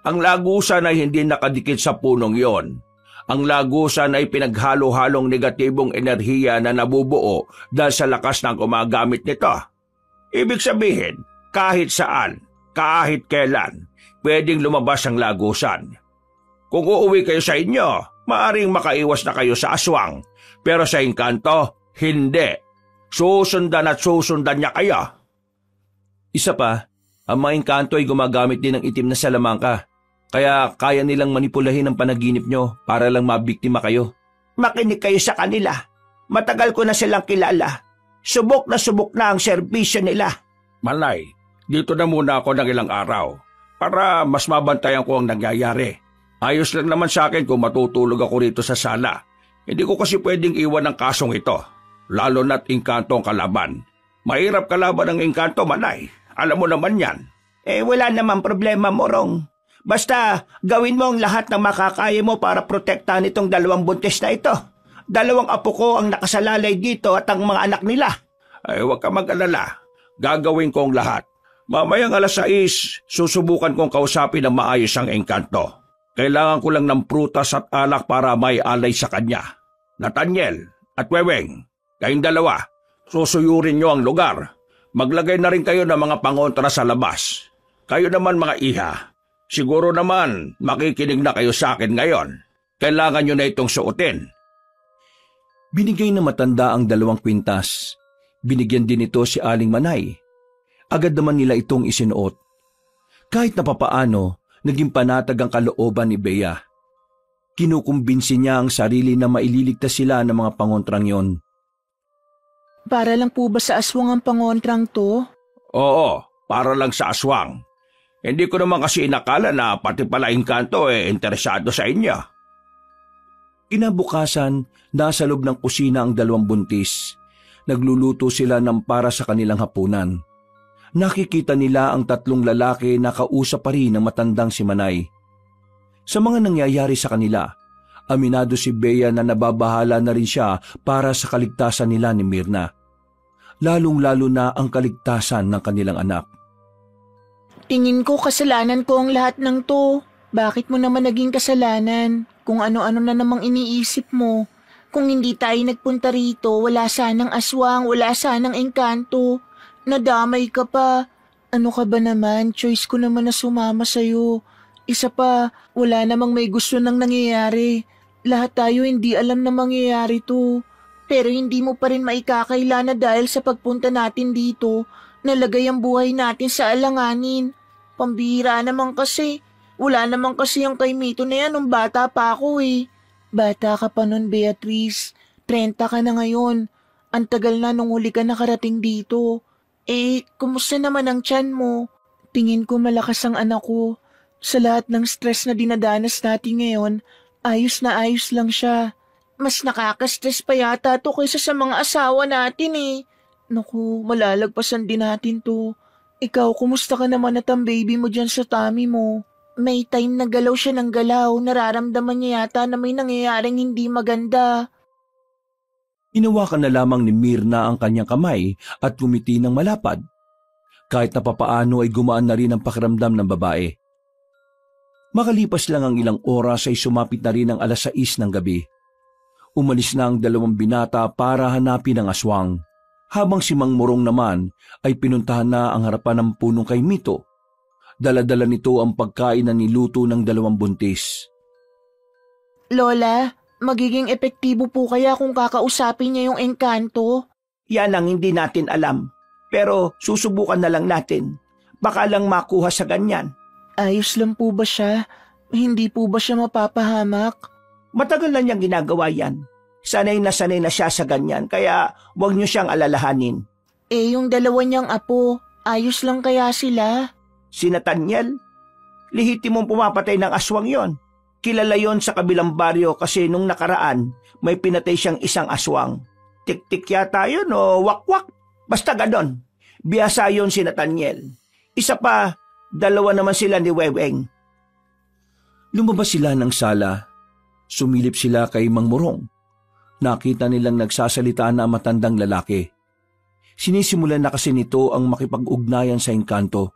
Ang lagusan ay hindi nakadikit sa punong yon. Ang lagusan ay pinaghalo-halong negatibong enerhiya na nabubuo dahil sa lakas ng gumagamit nito. Ibig sabihin, kahit saan, kahit kailan, pwedeng lumabas ang lagusan. Kung uuwi kayo sa inyo, maaring makaiwas na kayo sa aswang. Pero sa engkanto, hindi. Susundan at susundan niya kayo. Isa pa, ang mga engkanto ay gumagamit din ng itim na salamangka. Kaya kaya nilang manipulahin ang panaginip nyo para lang mabiktima kayo. Makinig kayo sa kanila. Matagal ko na silang kilala. Subok na ang serbisyo nila. Malay, dito na muna ako ng ilang araw para mas mabantayan ko ang nangyayari. Ayos lang naman sa akin kung matutulog ako rito sa sala. Hindi ko kasi pwedeng iwan ang kasong ito, lalo na't engkanto ang kalaban. Mahirap kalaban ng engkanto, Manay. Alam mo naman yan. Wala namang problema, Morong. Basta gawin mo ang lahat ng makakaya mo para protektahan itong dalawang buntis na ito. Dalawang apo ko ang nakasalalay dito at ang mga anak nila. Huwag ka mag-alala. Gagawin ko ang lahat. Mamayang 6:00, susubukan kong kausapin ng maayos ang engkanto. Kailangan ko lang ng prutas at alak para may alay sa kanya. Nathaniel at Weweng, kayong dalawa, susuyurin nyo ang lugar. Maglagay na rin kayo ng mga pangontra sa labas. Kayo naman mga iha, siguro naman makikinig na kayo sa akin ngayon. Kailangan nyo na itong suotin. Binigay na matanda ang 2 kwintas. Binigyan din ito si Aling Manay. Agad naman nila itong isinuot. Kahit na papaano, naging panatag ang kalooban ni Bea. Kinukumbinsi niya ang sarili na maililigtas sila ng mga pangontrang yon. Para lang po ba sa aswang ang pangontrang to? Oo, para lang sa aswang. Hindi ko naman kasi inakala na pati pala engkanto interesado sa inyo. Kinabukasan, nasa loob ng kusina ang 2 buntis. Nagluluto sila ng para sa kanilang hapunan. Nakikita nila ang 3 lalaki na kausap pa rin ng matandang si Manay. Sa mga nangyayari sa kanila, aminado si Bea na nababahala na rin siya para sa kaligtasan nila ni Mirna. Lalong-lalo na ang kaligtasan ng kanilang anak. Tingin ko kasalanan ko ang lahat ng to. Bakit mo naman naging kasalanan? Kung ano-ano na namang iniisip mo. Kung hindi tayo nagpunta rito, wala sanang aswang, wala sanang engkanto. Nadamay ka pa. Ano ka ba naman? Choice ko naman na sumama sa'yo. Isa pa, wala namang may gusto nang nangyayari. Lahat tayo hindi alam na mangyayari to. Pero hindi mo pa rin maikakaila na dahil sa pagpunta natin dito, nalagay ang buhay natin sa alanganin. Pambihira naman kasi. Wala naman kasi ang kay Mito na yan nung bata pa ako eh. Bata ka pa nun, Beatrice. 30 ka na ngayon. Ang tagal na nung huli ka nakarating dito. Kumusta naman ang tiyan mo? Tingin ko malakas ang anak ko. Sa lahat ng stress na dinadanas natin ngayon, ayos na ayos lang siya. Mas nakaka-stress pa yata to kaysa sa mga asawa natin eh. Naku, malalagpasan din natin to. Ikaw, kumusta ka naman at ang baby mo dyan sa tummy mo? May time na galaw siya ng galaw, nararamdaman niya yata na may nangyayaring hindi maganda. Hinawakan na lamang ni Mirna ang kanyang kamay at gumiti ng malapad. Kahit na papaano ay gumaan na rin ang pakiramdam ng babae. Makalipas lang ang ilang oras ay sumapit na rin ang 6:00 ng gabi. Umalis na ang 2 binata para hanapin ang aswang, habang si Mang Morong naman ay pinuntahan na ang harapan ng punong kay Mito. Dala-dala nito ang pagkain na niluto ng 2 buntis. Lola, magiging epektibo po kaya kung kakausapin niya yung engkanto? Yan ang hindi natin alam. Pero susubukan na lang natin. Baka lang makuha sa ganyan. Ayos lang po ba siya? Hindi po ba siya mapapahamak? Matagal na niyang ginagawa yan. Sanay na siya sa ganyan, kaya huwag niyo siyang alalahanin. Yung 2 niyang apo, ayos lang kaya sila? Si Nathaniel, lihitimong pumapatay ng aswang yon. Kilala yon sa kabilang baryo kasi nung nakaraan, may pinatay siyang isang aswang. Tik-tik yata yun o wak-wak. Basta ganon. Biyasa yon si Nathaniel. Isa pa, 2 naman sila ni Weweng. Lumabas sila ng sala. Sumilip sila kay Mang Morong. Nakita nilang nagsasalita na ang matandang lalaki. Sinisimulan na kasi nito ang makipag-ugnayan sa engkanto.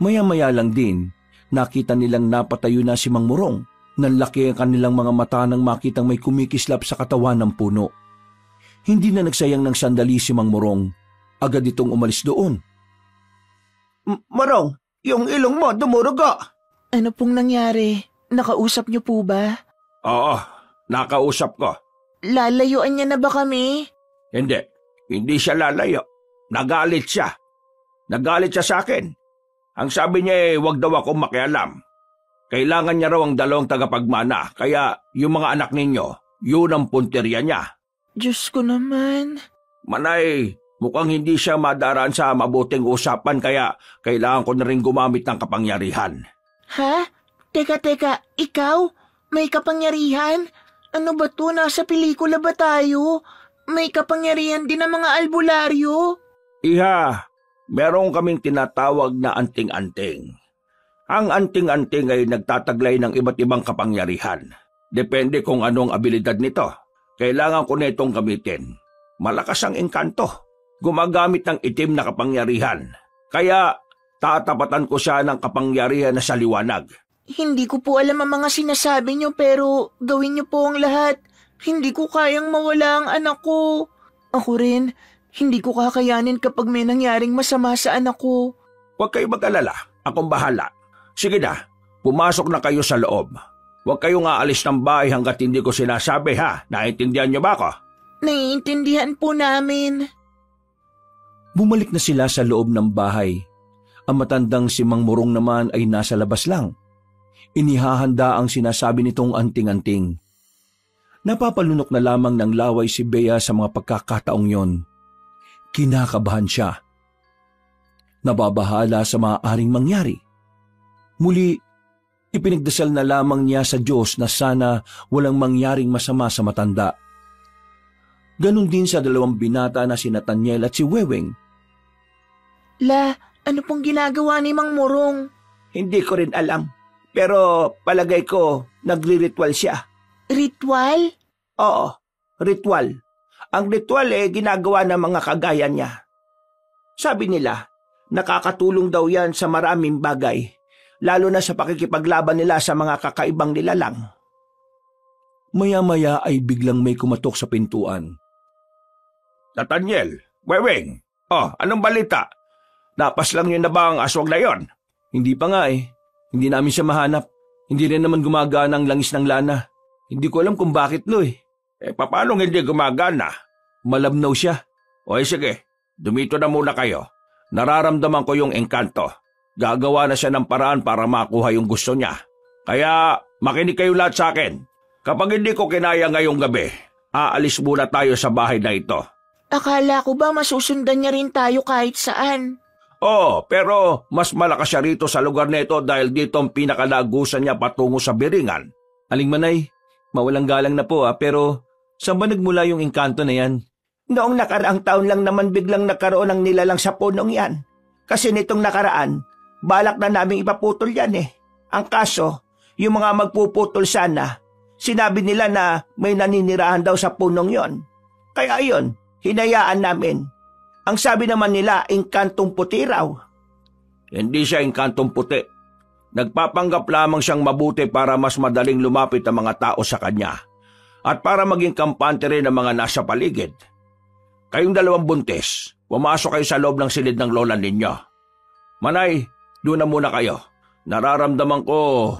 Maya-maya lang din, nakita nilang napatayo na si Mang Morong. Nanlaki ang kanilang mga mata nang makitang may kumikislap sa katawan ng puno. Hindi na nagsayang ng sandali si Mang Morong. Agad itong umalis doon. Morong, yung ilong mo dumurugo. Ano pong nangyari? Nakausap niyo po ba? Oo, nakausap ko. Lalayuan niya na ba kami? Hindi siya lalayo. Nagalit siya. Nagalit siya sa akin. Ang sabi niya wag daw akong makialam. Kailangan niya raw ang 2 tagapagmana, kaya yung mga anak ninyo, yun ang punteriya niya. Diyos ko naman. Manay, mukhang hindi siya madaraan sa mabuting usapan kaya kailangan ko na rin gumamit ng kapangyarihan. Ha? Teka, ikaw? May kapangyarihan? Ano ba to? Nasa pelikula ba tayo? May kapangyarihan din ang mga albularyo? Iha, meron kaming tinatawag na anting-anting. Ang anting-anting ay nagtataglay ng iba't ibang kapangyarihan. Depende kung anong abilidad nito. Kailangan ko na itong gamitin. Malakas ang engkanto. Gumagamit ng itim na kapangyarihan. Kaya tatapatan ko siya ng kapangyarihan na sa liwanag. Hindi ko po alam ang mga sinasabi niyo pero gawin niyo po ang lahat. Hindi ko kayang mawala ang anak ko. Ako rin, hindi ko kakayanin kapag may nangyaring masama sa anak ko. Huwag kayo mag-alala. Akong bahala. Sige na, pumasok na kayo sa loob. Huwag kayong aalis ng bahay hanggat hindi ko sinasabi ha. Naiintindihan niyo ba ako? Naiintindihan po namin. Bumalik na sila sa loob ng bahay. Ang matandang si Mang Morong naman ay nasa labas lang. Inihahanda ang sinasabi nitong anting-anting. Napapalunok na lamang ng laway si Bea sa mga pagkakataong yon. Kinakabahan siya. Nababahala sa maaaring mangyari. Muli, ipinagdasal na lamang niya sa Diyos na sana walang mangyaring masama sa matanda. Ganon din sa 2 binata na si Nathaniel at si Weweng. Ano pong ginagawa ni Mang Morong? Hindi ko rin alam. Pero palagay ko, nagri-ritual siya. Ritual? Oo, ritual. Ang ritual ginagawa ng mga kagaya niya. Sabi nila, nakakatulong daw yan sa maraming bagay, lalo na sa pakikipaglaban nila sa mga kakaibang nilalang. Maya-maya ay biglang may kumatok sa pintuan. Nathaniel, Weweng, anong balita? Napas lang yun na ba ang aswang na yon? Hindi pa nga eh. Hindi namin siya mahanap. Hindi rin naman gumagana ang langis ng lana. Hindi ko alam kung bakit, Lo eh. Paano hindi gumagana? Malabnaw siya. O sige, dumito na muna kayo. Nararamdaman ko yung engkanto. Gagawa na siya ng paraan para makuha yung gusto niya. Kaya makinig kayo lahat sa akin. Kapag hindi ko kinaya ngayong gabi, aalis muna tayo sa bahay na ito. Akala ko ba masusundan niya rin tayo kahit saan? Oo, pero mas malakas siya rito sa lugar na ito dahil dito ang pinakalagusan niya patungo sa Biringan. Aling Manay, mawalang galang na po pero saan ba nagmula yung engkanto na yan? Noong nakaraang taon lang naman biglang nagkaroon ng nilalang sa punong yan. Kasi nitong nakaraan, balak na naming ipaputol yan eh. Ang kaso, yung mga magpuputol sana, sinabi nila na may naninirahan daw sa punong yon. Kaya ayun, hinayaan namin. Ang sabi naman nila, engkantong puti raw. Hindi siya engkantong puti. Nagpapanggap lamang siyang mabuti para mas madaling lumapit ang mga tao sa kanya at para maging kampante rin ang mga nasa paligid. Kayong dalawang buntis, pumasok kayo sa loob ng silid ng lola ninyo. Manay, doon na muna kayo. Nararamdaman ko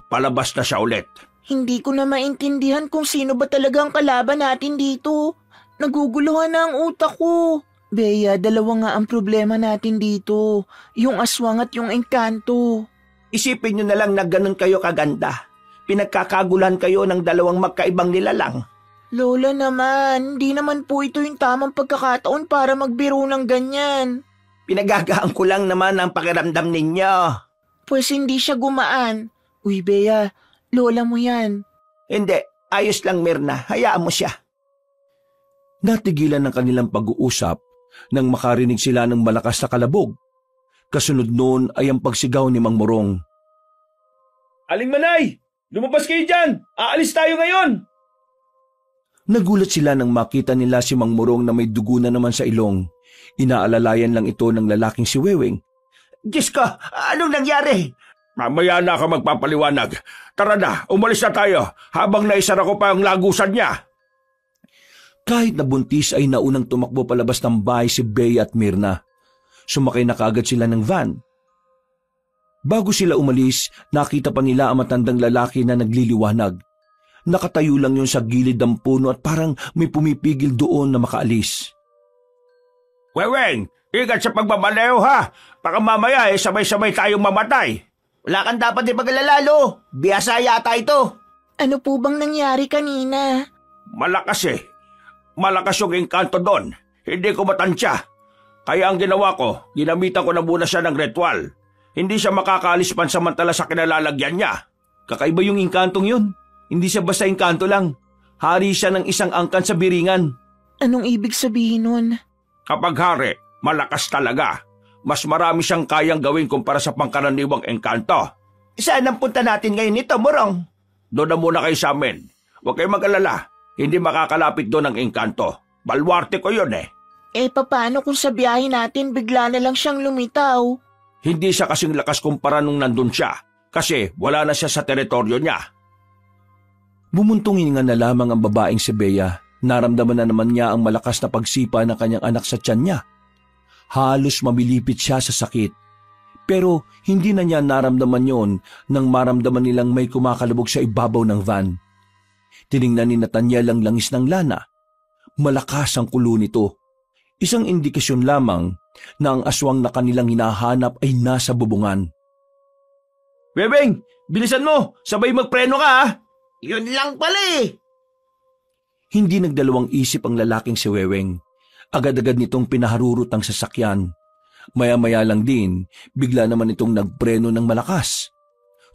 palabas na siya ulit. Hindi ko na maintindihan kung sino ba talaga ang kalaban natin dito. Naguguluhan na ang utak ko. Bea, dalawa nga ang problema natin dito. Yung aswang at yung engkanto. Isipin nyo na lang na ganun kayo kaganda. Pinagkakaguluhan kayo ng dalawang magkaibang nilalang. Lola naman, hindi naman po ito yung tamang pagkakataon para magbiro ng ganyan. Pinagagaan ko lang naman ang pakiramdam ninyo. Pues hindi siya gumaan. Uy, Bea, lola mo yan. Hindi, ayos lang Mirna, hayaan mo siya. Natigilan ng kanilang pag-uusap nang makarinig sila ng malakas na kalabog. Kasunod noon ay ang pagsigaw ni Mang Morong. Aling Manay, lumabas kayo dyan! Aalis tayo ngayon! Nagulat sila nang makita nila si Mang Morong na may dugo na naman sa ilong. Inaalalayan lang ito ng lalaking si Weweng. Diyos ko, anong nangyari? Mamaya na ako magpapaliwanag. Tara na, umalis na tayo habang naisara ko pa ang lagusan niya. Kahit na buntis ay naunang tumakbo palabas ng bahay si Bea at Mirna. Sumakay na kaagad sila ng van. Bago sila umalis, nakita pa nila ang matandang lalaki na nagliliwanag. Nakatayo lang yun sa gilid ng puno at parang may pumipigil doon na makaalis. Weweng, ingat sa pagmamaneho ha. Baka mamaya sabay-sabay tayong mamatay. Wala kang dapat ipaglalalo. Biyasa yata ito. Ano po bang nangyari kanina? Malakas eh. Malakas yung engkanto doon. Hindi ko matansya. Kaya ang ginawa ko, ginamitan ko na muna siya ng ritual. Hindi siya makakaalis pansamantala sa kinalalagyan niya. Kakaiba yung engkantong yun. Hindi siya basta engkanto lang. Hari siya ng isang angkan sa Biringan. Anong ibig sabihin nun? Kapag hari, malakas talaga. Mas marami siyang kayang gawin kumpara sa pangkaraniwang engkanto. Saan ang punta natin ngayon nito, Morong? Doon na muna kayo sa amin. Huwag kayong mag-alala. Hindi makakalapit doon ang engkanto. Balwarte ko yun eh. Paano kung sa biyahe natin bigla na lang siyang lumitaw? Hindi siya kasing lakas kumpara nung nandun siya. Kasi wala na siya sa teritoryo niya. Bumuntong hininga na lamang ang babaeng si Bea. Naramdaman na naman niya ang malakas na pagsipa ng kanyang anak sa tiyan niya. Halos mamilipit siya sa sakit. Pero hindi na niya naramdaman yon nang maramdaman nilang may kumakalabog sa ibabaw ng van. Tiningnan ni Nathaniel ang langis ng lana. Malakas ang kulo nito. Isang indikasyon lamang na ang aswang na kanilang hinahanap ay nasa bubungan. Weweng, bilisan mo! Sabay magpreno ka ha! Yun lang pala eh. Hindi nagdalawang isip ang lalaking si Weweng. Agad-agad nitong pinaharurot ang sasakyan. Maya-maya lang din, bigla naman itong nagpreno ng malakas.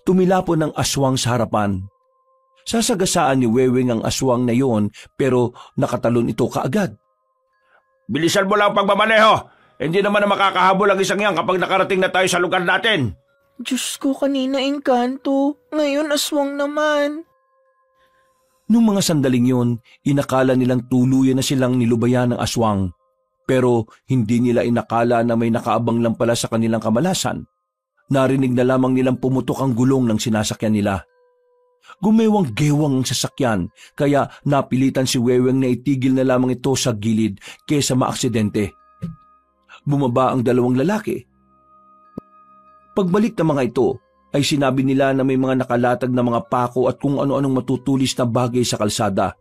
Tumilapon ng aswang sa harapan. Sasagasaan ni Weweng ang aswang na yon pero nakatalon ito kaagad. Bilisan mo lang ang pagmamaneho! Hindi naman na makakahabol ang isang yan kapag nakarating na tayo sa lugar natin. Diyos ko, kanina engkanto. Ngayon aswang naman. Nung mga sandaling yon, inakala nilang tuluyan na silang nilubayan ng aswang. Pero hindi nila inakala na may nakaabang lang pala sa kanilang kamalasan. Narinig na lamang nilang pumutok ang gulong ng sinasakyan nila. Gumewang-gewang ang sasakyan, kaya napilitan si Weweng na itigil na lamang ito sa gilid kesa maaksidente. Bumaba ang dalawang lalaki. Pagbalik ng mga ito, ay sinabi nila na may mga nakalatag na mga pako at kung ano-anong matutulis na bagay sa kalsada.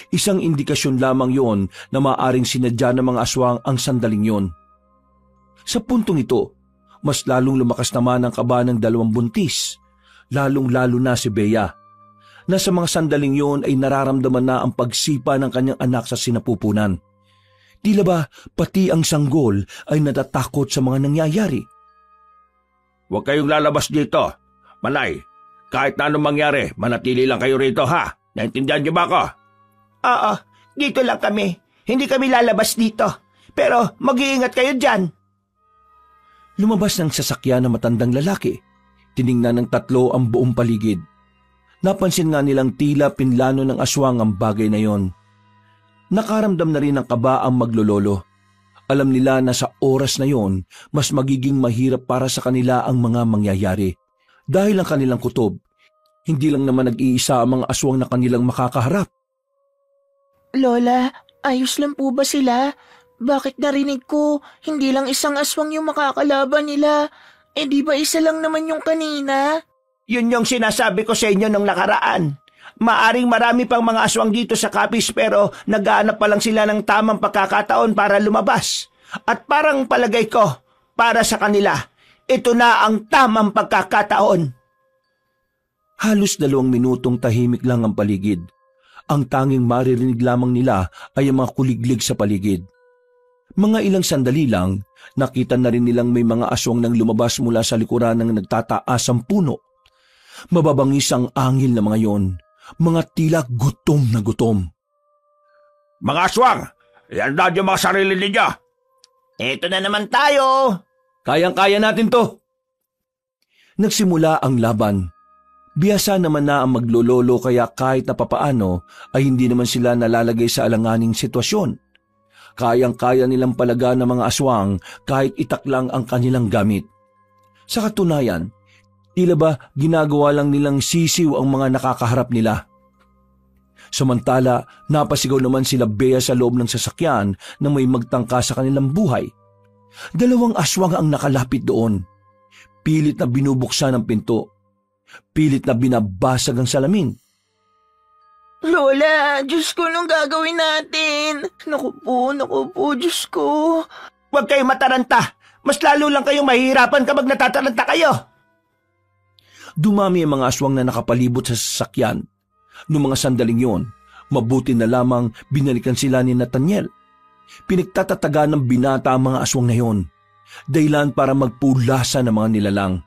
Isang indikasyon lamang yon na maaaring sinadya ng mga aswang ang sandaling yon. Sa puntong ito, mas lalong lumakas naman ang kaba ng dalawang buntis, lalong-lalo na si Bea, na sa mga sandaling yon ay nararamdaman na ang pagsipa ng kanyang anak sa sinapupunan. Tila ba pati ang sanggol ay natatakot sa mga nangyayari. Huwag kayong lalabas dito. Malay, kahit na anong mangyari, manatili lang kayo rito ha. Naintindihan niyo ba ako? Oo, dito lang kami. Hindi kami lalabas dito. Pero mag-iingat kayo dyan. Lumabas ng sasakyan na matandang lalaki. Tiningnan ng tatlo ang buong paligid. Napansin nga nilang tila pinlano ng aswang ang bagay na yon. Nakaramdam na rin ng kaba ang maglololo. Alam nila na sa oras na yon, mas magiging mahirap para sa kanila ang mga mangyayari. Dahil ang kanilang kutob, hindi lang naman nag-iisa ang mga aswang na kanilang makakaharap. Lola, ayos lang po ba sila? Bakit narinig ko, hindi lang isang aswang yung makakalaban nila? Eh di ba isa lang naman yung kanina? Yun yung sinasabi ko sa inyo nung nakaraan. Maaring marami pang mga aswang dito sa Capiz pero naghahanap pa lang sila ng tamang pagkakataon para lumabas. At parang palagay ko, para sa kanila, ito na ang tamang pagkakataon. Halos 2 minutong tahimik lang ang paligid. Ang tanging maririnig lamang nila ay ang mga kuliglig sa paligid. Mga ilang sandali lang, nakita na rin nilang may mga aswang nang lumabas mula sa likuran ng nagtataasang puno. Mababangis ang angil na mga yon. Mga tila gutom na gutom. Mga aswang, ihanda niyo mga sarili ninyo. Ito na naman tayo. Kayang-kaya natin to. Nagsimula ang laban. Biyasa naman na ang maglololo kaya kahit na papaano ay hindi naman sila nalalagay sa alanganing sitwasyon. Kayang-kaya nilang palagaan ng mga aswang kahit itaklang ang kanilang gamit. Sa katunayan, tila ba ginagawa lang nilang sisiw ang mga nakakaharap nila. Samantala, napasigaw naman sila Bea sa loob ng sasakyan na may magtangka sa kanilang buhay. 2 aswang ang nakalapit doon. Pilit na binubuksan ang pinto. Pilit na binabasag ang salamin. Lola, Diyos ko, anong gagawin natin? Naku po, Diyos ko. Huwag kayong mataranta. Mas lalo lang kayong mahihirapan kapag natataranta kayo. Dumami ang mga aswang na nakapalibot sa sasakyan. Noong mga sandaling yon, mabuti na lamang binalikan sila ni Nathaniel. Pinagtatataga ng binata ang mga aswang na yon. Dahilan para magpulasa ng mga nilalang.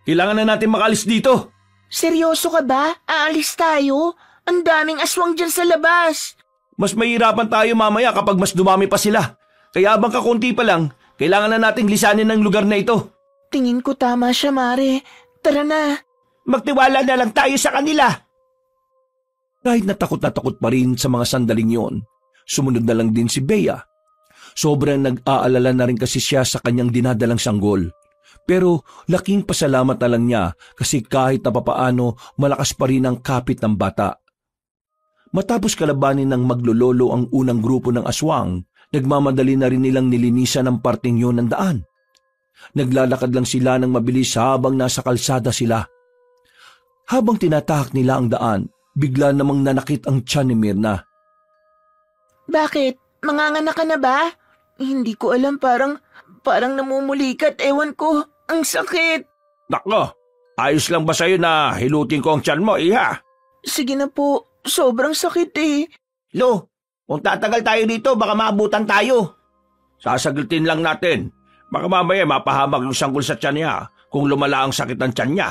Kailangan na natin makalis dito. Seryoso ka ba? Aalis tayo? Ang daming aswang dyan sa labas. Mas mahirapan tayo mamaya kapag mas dumami pa sila. Kaya habang kakunti pa lang, kailangan na nating lisanin ang lugar na ito. Tingin ko tama siya, Mare. Tara na. Magtiwala na lang tayo sa kanila. Kahit na takot pa rin sa mga sandaling yon, sumunod na lang din si Bea. Sobrang nag-aalala na rin kasi siya sa kanyang dinadalang sanggol. Pero laking pasalamat na lang niya kasi kahit na papaano malakas pa rin ang kapit ng bata. Matapos kalabanin ng maglololo ang unang grupo ng aswang, nagmamadali na rin nilang nilinisan ang parting yun ng daan. Naglalakad lang sila ng mabilis habang nasa kalsada sila. Habang tinatahak nila ang daan, bigla namang nanakit ang tiyan ni Mirna. Bakit? Manganganak ka na ba? Hindi ko alam, parang namumulikat, ewan ko. Ang sakit. Nako, ayos lang ba sa'yo na hilutin ko ang tiyan mo, iha? Sige na po, sobrang sakit eh. Lo, kung tatagal tayo dito, baka maabutan tayo. Sasaglitin lang natin. Baka mamaya mapahamak yung sanggol sa tiyan niya kung lumala ang sakit ng tiyan niya.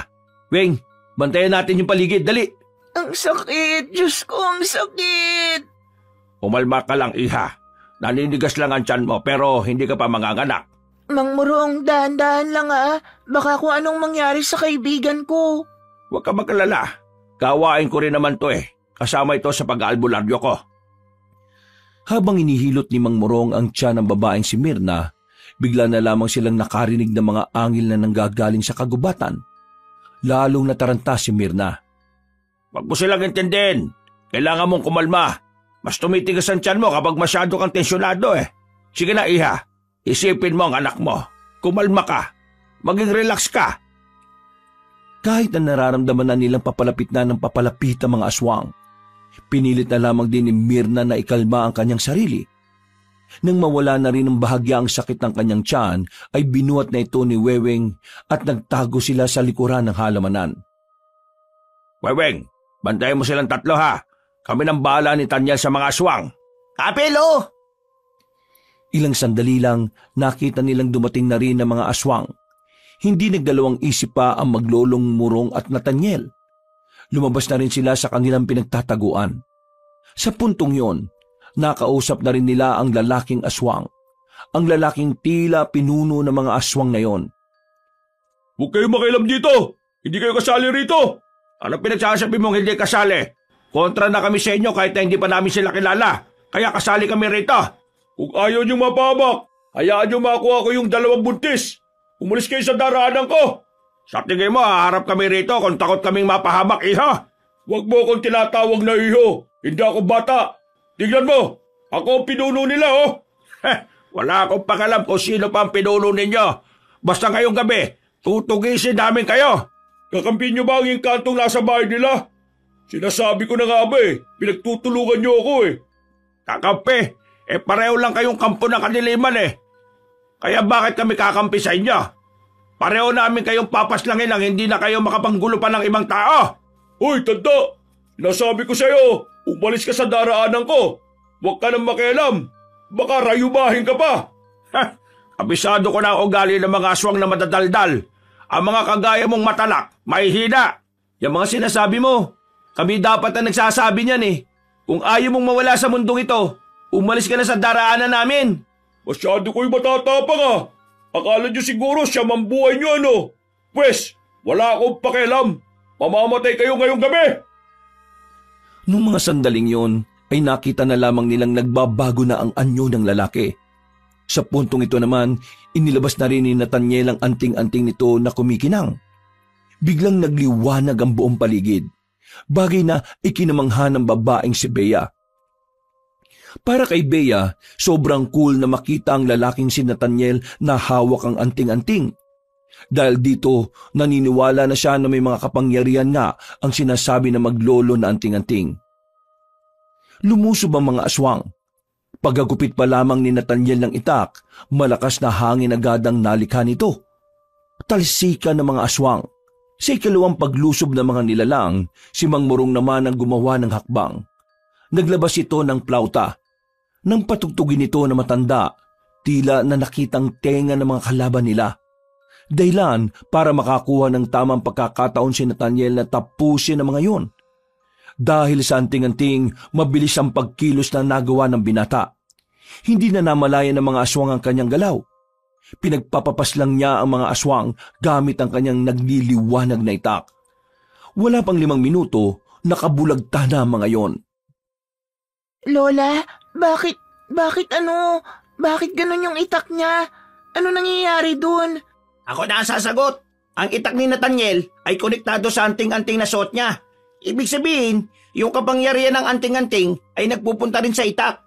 Weng, bantayan natin yung paligid, dali. Ang sakit, Diyos ko, ang sakit. Umalma ka lang, iha. Naninigas lang ang tiyan mo pero hindi ka pa manganganak. Mang Morong, dahan-dahan lang Baka kung anong mangyari sa kaibigan ko. Huwag ka magkalala. Kawain ko rin naman to eh. Kasama ito sa pag-aalbularyo ko. Habang inihilot ni Mang Morong ang tiyan ng babaeng si Mirna, bigla na lamang silang nakarinig ng mga angil na nanggagaling sa kagubatan. Lalong nataranta si Mirna. Huwag mo silang intindihin. Kailangan mong kumalma. Mas tumitigas ang tiyan mo kapag masyado kang tensyonado eh. Sige na, iha. Isipin mo ang anak mo. Kumalma ka. Maging relax ka. Kahit na nararamdaman na nilang papalapit na ng papalapit ang mga aswang, pinilit na lamang din ni Myrna na ikalma ang kanyang sarili. Nang mawala na rin ng bahagya ang sakit ng kanyang tiyan, ay binuhat na ito ni Weweng at nagtago sila sa likuran ng halamanan. Weweng, bantayan mo silang tatlo ha. Kami nang bahala ni Tanyel sa mga aswang. Kapelo! Ilang sandali lang, nakita nilang dumating na rin ang mga aswang. Hindi nagdalawang isip pa ang maglolong Murong at Nathaniel. Lumabas na rin sila sa kanilang pinagtataguan. Sa puntong yon, nakausap na rin nila ang lalaking aswang. Ang lalaking tila pinuno ng mga aswang na yon. Huwag kayo makialam dito! Hindi kayo kasali rito! Ano pinagsasabi mong hindi kasali? Kontra na kami sa inyo kahit na hindi pa namin sila kilala. Kaya kasali kami rito. Kung ayaw nyo mapahamak, hayaan nyo makuha ko yung 2 buntis. Umalis kayo sa daraanan ko. Sa tingin mo, haharap kami rito kung takot kaming mapahamak, iha. Huwag mo akong tinatawag na iho. Hindi ako bata. Tignan mo, ako ang pinuno nila, oh. Wala akong pakalam kung sino pa ang pinuno ninyo. Basta ngayong gabi, tutugisin namin kayo. Kakampi nyo ba ang inkantong nasa bahay nila? Sinasabi ko na nga ba pinagtutulungan nyo ako Kakampi? Pareho lang kayong kampo ng kadiliman Kaya bakit kami kakampi sa inyo? Pareho namin kayong papaslangin lang hindi na kayo makapanggulo pa ng ibang tao. Hoy, tanda! Sinasabi ko sa'yo, umalis ka sa daraanan ko. Huwag ka nang makialam. Baka rayumahin ka pa. Kabisado ko na ang ugali ng mga aswang na madadaldal. Ang mga kagaya mong matalak, mahihina. Yung mga sinasabi mo, kami dapat na nagsasabi niyan Kung ayaw mong mawala sa mundong ito, umalis ka na sa daraanan namin. Masyado ko'y matatapang Akala niyo siguro siya mambuhay niyo Pwes, wala akong pakialam. Mamamatay kayo ngayong gabi. Nung mga sandaling yon, ay nakita na lamang nilang nagbabago na ang anyo ng lalaki. Sa puntong ito naman, inilabas na rin ni Nathaniel ang anting-anting nito na kumikinang. Biglang nagliwanag ang buong paligid. Bagay na ikinamangha ng babaeng si Bea. Para kay Bea, sobrang cool na makita ang lalaking si Nathaniel na hawak ang anting-anting. Dahil dito, naniniwala na siya na may mga kapangyarihan nga ang sinasabi na maglolo na anting-anting. Lumusob ang mga aswang. Pagagupit pa lamang ni Nathaniel ng itak, malakas na hangin agad ang nalikha nito. Talsika ng mga aswang. Sa ikalawang paglusob ng mga nilalang, si Mang Murong naman ang gumawa ng hakbang. Naglabas ito ng plauta. Nang patugtugin ito na matanda, tila na nakitang tenga ng mga kalaban nila. Dahilan para makakuha ng tamang pagkakataon si Nathaniel na tapusin ang mga yon. Dahil sa anting-anting, mabilis ang pagkilos na nagawa ng binata. Hindi na namalayan ng mga aswang ang kanyang galaw. Pinagpapapas lang niya ang mga aswang gamit ang kanyang nagliliwanag na itak. Wala pang 5 minuto, nakabulagta na ang mga yon. Lola, bakit ganun yung itak niya? Ano nangyayari dun? Ako na ang sasagot. Ang itak ni Nathaniel ay konektado sa anting-anting na suot niya. Ibig sabihin, yung kapangyarihan ng anting-anting ay nagpupunta rin sa itak.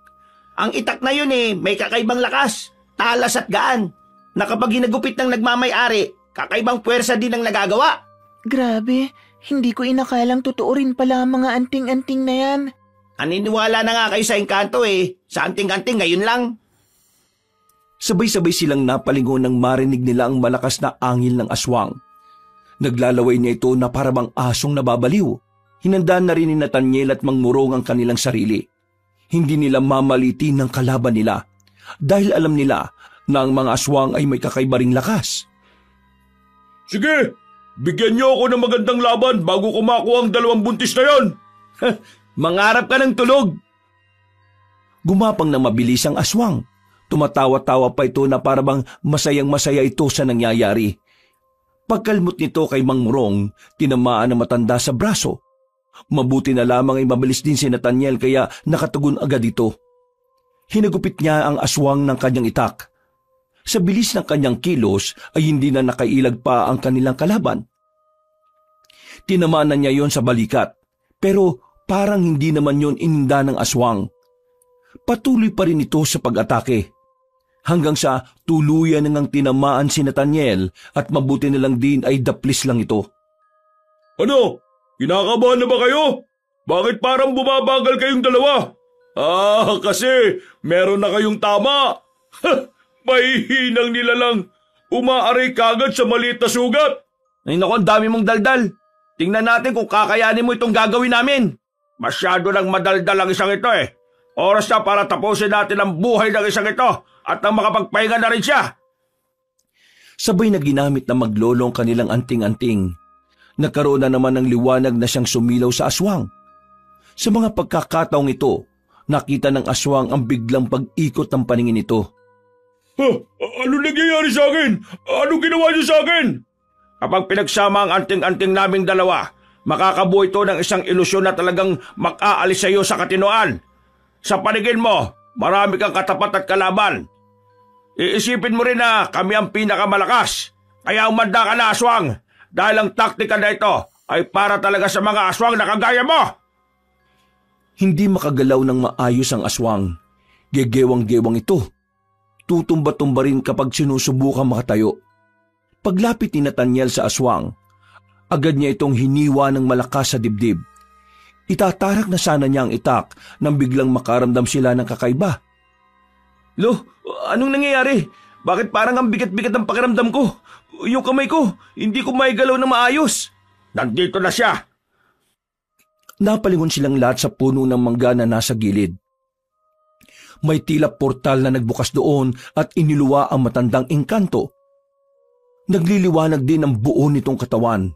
Ang itak na yun may kakaibang lakas, talas at gaan, na kapag hinagupit ng nagmamay-ari, kakaibang puwersa din ang nagagawa. Grabe, hindi ko inakalang totoo rin pala ang mga anting-anting na yan. Naniniwala na nga kayo sa engkanto sa anting-anting ngayon lang. Sabay-sabay silang napalingon nang marinig nila ang malakas na angil ng aswang. Naglalaway niya ito na parabang asong nababaliw. Hinandaan na rin ni Nathaniel at Mang Murong ang kanilang sarili. Hindi nila mamalitin ng kalaban nila dahil alam nila na ang mga aswang ay may kakaiba ring lakas. Sige, bigyan niyo ako ng magandang laban bago ko makuha ang 2 buntis na yon. Mangarap ka ng tulog. Gumapang na mabilis ang aswang. Tumatawa-tawa pa ito na parabang masayang-masaya ito sa nangyayari. Pagkalmot nito kay Mang Murong, tinamaan ang matanda sa braso. Mabuti na lamang ay mabilis din si Nathaniel kaya nakatugon agad ito. Hinagupit niya ang aswang ng kanyang itak. Sa bilis ng kanyang kilos ay hindi na nakailag pa ang kanilang kalaban. Tinamaan na niya yon sa balikat, pero parang hindi naman yon ininda ng aswang. Patuloy pa rin ito sa pag-atake. Hanggang sa tuluyan nang tinamaan si Nathaniel at mabuti na lang din ay daplis lang ito. Ano? Kinakabahan na ba kayo? Bakit parang bumabagal kayong dalawa? Kasi meron na kayong tama. Mahihinang nila lang. Umaaray kagad sa maliit na sugat. Ay naku, ang dami mong daldal. Tingnan natin kung kakayanin mo itong gagawin namin. Masyado lang madaldal ang isang ito eh. Oras na para tapusin natin ang buhay ng isang ito at nang makapagpahinga na rin siya. Sabay na ginamit na maglolo ang kanilang anting-anting. Nagkaroon na naman ng liwanag na siyang sumilaw sa aswang. Sa mga pagkakataong ito, nakita ng aswang ang biglang pag-ikot ng paningin nito. Ano nangyayari sa akin? Anong ginawa niyo sa akin? Kapag pinagsama ang anting-anting naming dalawa, makakabuo ito ng isang ilusyon na talagang makaalis sa iyo sa katinoan. Sa paningin mo, marami kang katapat at kalaban. Iisipin mo rin na kami ang pinakamalakas. Kaya umanda ka na, aswang, dahil ang taktika na ito ay para talaga sa mga aswang na kagaya mo. Hindi makagalaw ng maayos ang aswang. Gegewang-gewang ito. Tutumba-tumba rin kapag sinusubukang makatayo. Paglapit ni Nathaniel sa aswang, agad niya itong hiniwa ng malakas sa dibdib. Itatarak na sana niya ang itak nang biglang makaramdam sila ng kakaiba. Lo, anong nangyayari? Bakit parang ang bigat-bigat ng pakiramdam ko? Yung kamay ko, hindi ko maigalaw na maayos. Nandito na siya. Napalingon silang lahat sa puno ng mangga na nasa gilid. May tila portal na nagbukas doon at iniluwa ang matandang engkanto. Nagliliwanag din ang buo nitong katawan.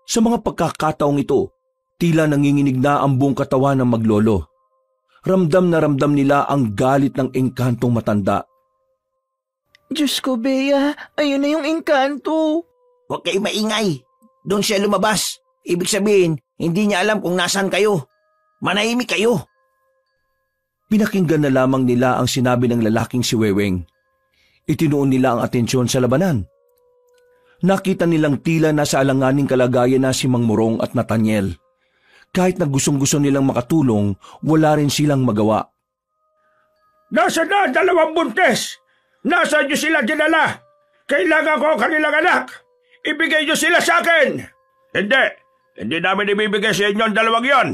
Sa mga pagkakataong ito, tila nanginginig na ang buong katawan ng maglolo. Ramdam na ramdam nila ang galit ng engkantong matanda. Diyos ko, Bea, ayun na yung engkanto. Huwag kayo maingay. Doon siya lumabas. Ibig sabihin, hindi niya alam kung nasaan kayo. Manahimik kayo. Pinakinggan na lamang nila ang sinabi ng lalaking si Weweng. Itinuon nila ang atensyon sa labanan. Nakita nilang tila nasa alanganing kalagayan na si Mang Murong at Nathaniel. Kahit na gustong-gusto nilang makatulong, wala rin silang magawa. Nasaan na ang dalawang buntis? Nasaan niyo sila dinala? Kailangan ko ang kanilang anak. Ibigay niyo sila sa akin. Hindi namin ibibigay sa inyo ang dalawang yon.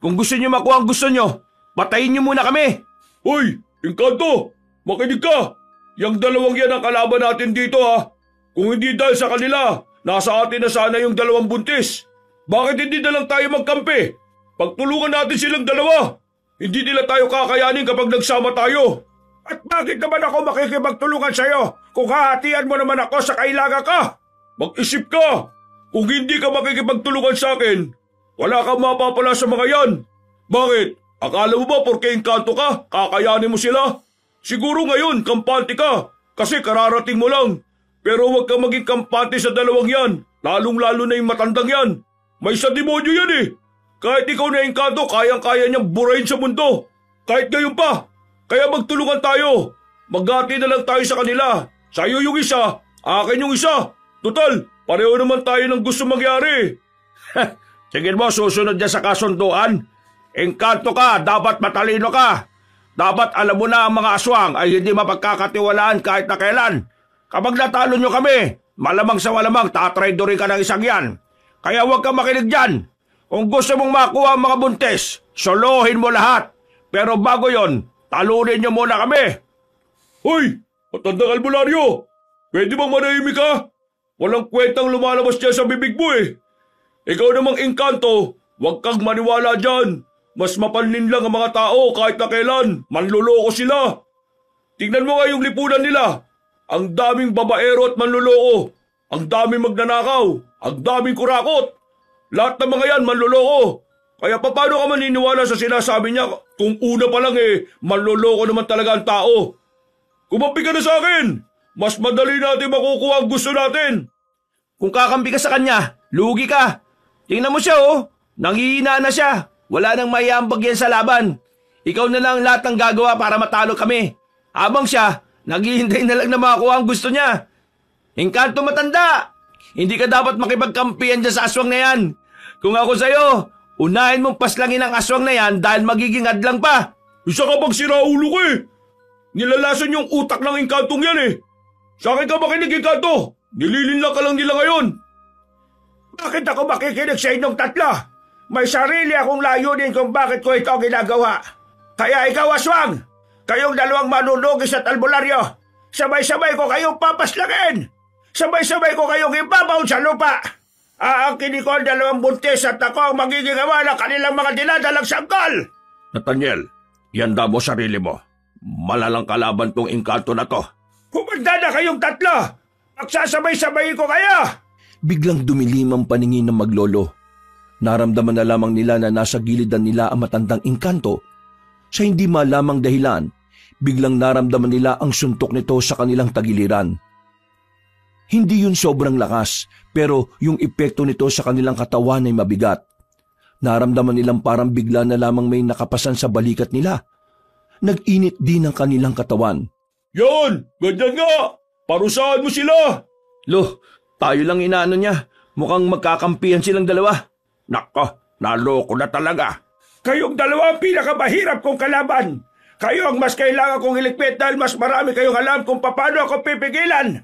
Kung gusto niyo makuha ang gusto niyo, patayin niyo muna kami. Hoy, Engkanto, makinig ka. Yang dalawang yan ang kalaban natin dito ha. Kung hindi dahil sa kanila, nasa atin na sana yung dalawang buntis. Bakit hindi na lang tayo magkampi? Pagtulungan natin silang dalawa. Hindi nila tayo kakayanin kapag nagsama tayo. At bakit naman ako makikipagtulungan sa'yo kung hahatian mo naman ako sa kailangan ka? Mag-isip ka. Kung hindi ka makikipagtulungan sa akin, wala kang mapapala sa mga yan. Bakit? Akala mo ba porke engkanto ka, kakayanin mo sila? Siguro ngayon, kampante ka, kasi kararating mo lang. Pero huwag kang maging kampante sa dalawang yan, lalong-lalo na yung matandang yan. May sa demonyo yan eh. Kahit ikaw na engkanto, kayang-kaya niyang burahin sa mundo. Kahit ngayon pa. Kaya magtulungan tayo. Maghati na lang tayo sa kanila. Sa'yo yung isa, akin yung isa. Total, pareho naman tayo ng gusto mangyari. Sige mo, susunod niya sa kasunduan. Engkanto ka, dapat matalino ka. Dapat alam mo na ang mga aswang ay hindi mapagkakatiwalaan kahit na kailan. Kapag natalo nyo kami, malamang sa malamang tatraidorin ka ng isang yan. Kaya huwag kang makinig dyan. Kung gusto mong makuha ang mga buntis, solohin mo lahat. Pero bago yon, talunin nyo muna kami. Hoy, matandang albularyo, pwede bang manahimik ka? Walang kwentang lumalabas dyan sa bibig mo eh. Ikaw namang engkanto, huwag kang maniwala dyan. Mas mapanlin lang ang mga tao kahit na kailan. Manluloko sila. Tingnan mo nga yung lipunan nila. Ang daming babaero at manluloko. Ang daming magnanakaw. Ang daming kurakot. Lahat ng mga yan manluloko. Kaya paano ka maniniwala sa sinasabi niya kung una pa lang manluloko naman talaga ang tao? Kumampi ka na sa akin. Mas madali natin makukuha ang gusto natin. Kung kakampi ka sa kanya, lugi ka. Tingnan mo siya oh. Nanghihina na siya. Wala nang maiambag yan sa laban. Ikaw na lang lahat ng gagawa para matalo kami. Habang siya, naghihintay na lang na makakuha ang gusto niya. Engkanto matanda! Hindi ka dapat makipagkampihan dyan sa aswang na yan. Kung ako sa'yo, unahin mong paslangin ang aswang na yan dahil magiging hadlang pa. Isa ka pang siraulo ko eh. Nilalason yung utak ng engkantong yan eh. Sa akin ka makinig, engkanto. Nililinlang ka lang nila ngayon. Bakit ako makikinig sa inyong tatlo? May sarili akong layunin kung bakit ko ito ginagawa. Kaya ikaw, aswang, kayong dalawang manunugis at albularyo, sabay-sabay ko kayong papaslagin. Sabay-sabay ko kayong ibabaw sa lupa. Aangkinin ko ang dalawang buntis at ako ang magiging ama ng kanilang mga dinadalang sanggol. Nathaniel, yanda mo sarili mo. Malalang kalaban tong engkanto na to. Humanda na kayong tatlo! Magsasabay-sabay ko kayo! Biglang dumilim ang paningin ng maglolo. Naramdaman na lamang nila na nasa gilidan nila ang matandang engkanto. Sa hindi malamang dahilan, biglang naramdaman nila ang suntok nito sa kanilang tagiliran. Hindi yun sobrang lakas, pero yung epekto nito sa kanilang katawan ay mabigat. Naramdaman nilang parang bigla na lamang may nakapasan sa balikat nila. Nag-init din ang kanilang katawan. Yan! Ganyan nga! Parusahan mo sila! Lo, tayo lang inaano niya. Mukhang magkakampihan silang dalawa. Nako, naloko na talaga. Kayong dalawa ang pinakamahirap kong kalaban. Kayo ang mas kailangan kong iligpit dahil mas marami kayong alam kung paano ako pipigilan.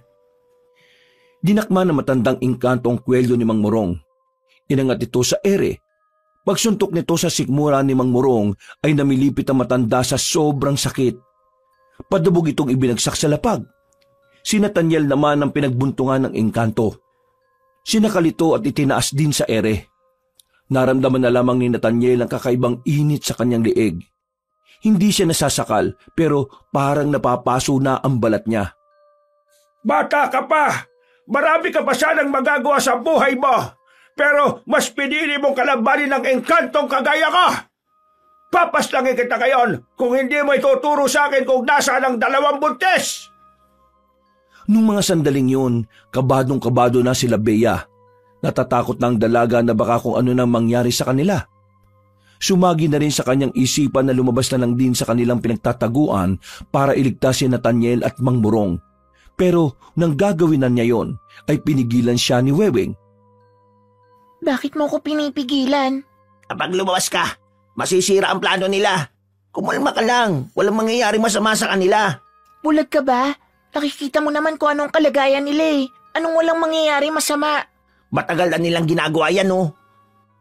Dinakma na matandang engkanto ang kwelyo ni Mang Morong. Inangat ito sa ere. Pagsuntok nito sa sikmura ni Mang Morong ay namilipit ang matanda sa sobrang sakit. Padubog itong ibinagsak sa lapag. Si Nathaniel naman ang pinagbuntungan ng engkanto. Sinakal ito at itinaas din sa ere. Naramdaman na lamang ni Nathaniel ang kakaibang init sa kanyang leeg. Hindi siya nasasakal pero parang napapaso na ang balat niya. Bata ka pa! Marami ka pa sanang magagawa sa buhay mo! Pero mas pinili mong kalabanin ng engkantong kagaya ko! Papaslangin kita ngayon kung hindi mo ituturo sa akin kung nasaan ang dalawang buntis! Nung mga sandaling yun, kabadong-kabado na sila Bea. Natatakot na ang dalaga na baka kung ano nang mangyari sa kanila. Sumagi na rin sa kanyang isipan na lumabas na lang din sa kanilang pinagtataguan para iligtas si Nathaniel at Mang Morong. Pero nang gagawin na niya yon, ay pinigilan siya ni Weweng. Bakit mo ko pinipigilan? Kapag lumabas ka, masisira ang plano nila. Kumalma ka lang, walang mangyayari masama sa kanila. Bulag ka ba? Nakikita mo naman kung anong kalagayan nila eh. Anong walang mangyayari masama? Matagal na nilang ginagawa yan, oh.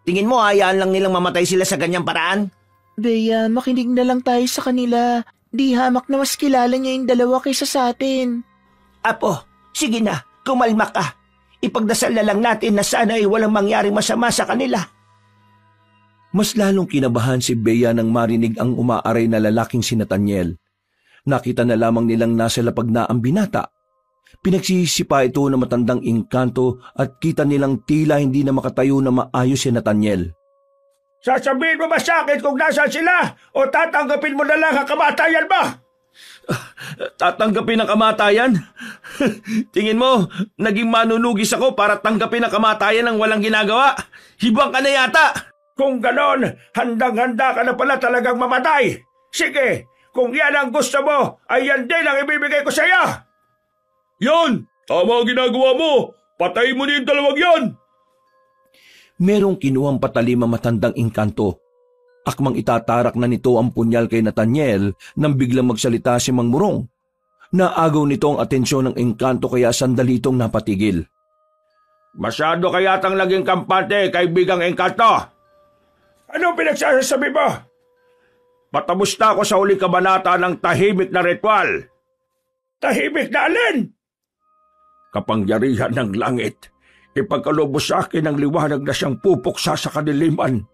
Tingin mo, hayaan lang nilang mamatay sila sa ganyang paraan? Bea, makinig na lang tayo sa kanila. Di hamak na mas kilala niya yung dalawa kaysa sa atin. Apo, sige na, kumalma ka. Ipagdasal na lang natin na sana ay walang mangyaring masama sa kanila. Mas lalong kinabahan si Bea nang marinig ang umaaray na lalaking si Nathaniel. Nakita na lamang nilang nasa lapag na ang binata. Pinagsisipa ito ng matandang engkanto at kita nilang tila hindi na makatayo na maayos si Nathaniel. Sasabihin mo ba sa akin kung nasaan sila o tatanggapin mo na lang ang kamatayan mo? Tatanggapin ang kamatayan? Tingin mo, naging manunugis ako para tanggapin ang kamatayan ng walang ginagawa? Hibang ka na yata! Kung ganon, handang-handa ka na pala talagang mamatay. Sige, kung yan ang gusto mo, ay yan din ang ibibigay ko sa iyo. Yan! Tama ang ginagawa mo! Patay mo na yung dalawang yan! Merong kinuhang patalim ang matandang engkanto. Akmang itatarak na nito ang punyal kay Nathaniel nang biglang magsalita si Mang Morong. Naagaw nito ang atensyon ng engkanto kaya sandali itong napatigil. Masyado ka yatang naging kampante, kaibigang engkanto. Anong pinagsasabi mo? Patapos na ako sa huling kabanata ng tahimik na ritual. Tahimik na alin? Kapangyarihan ng langit, ipagkaloob sa akin ang liwanag na siyang pupuksa sa kadiliman.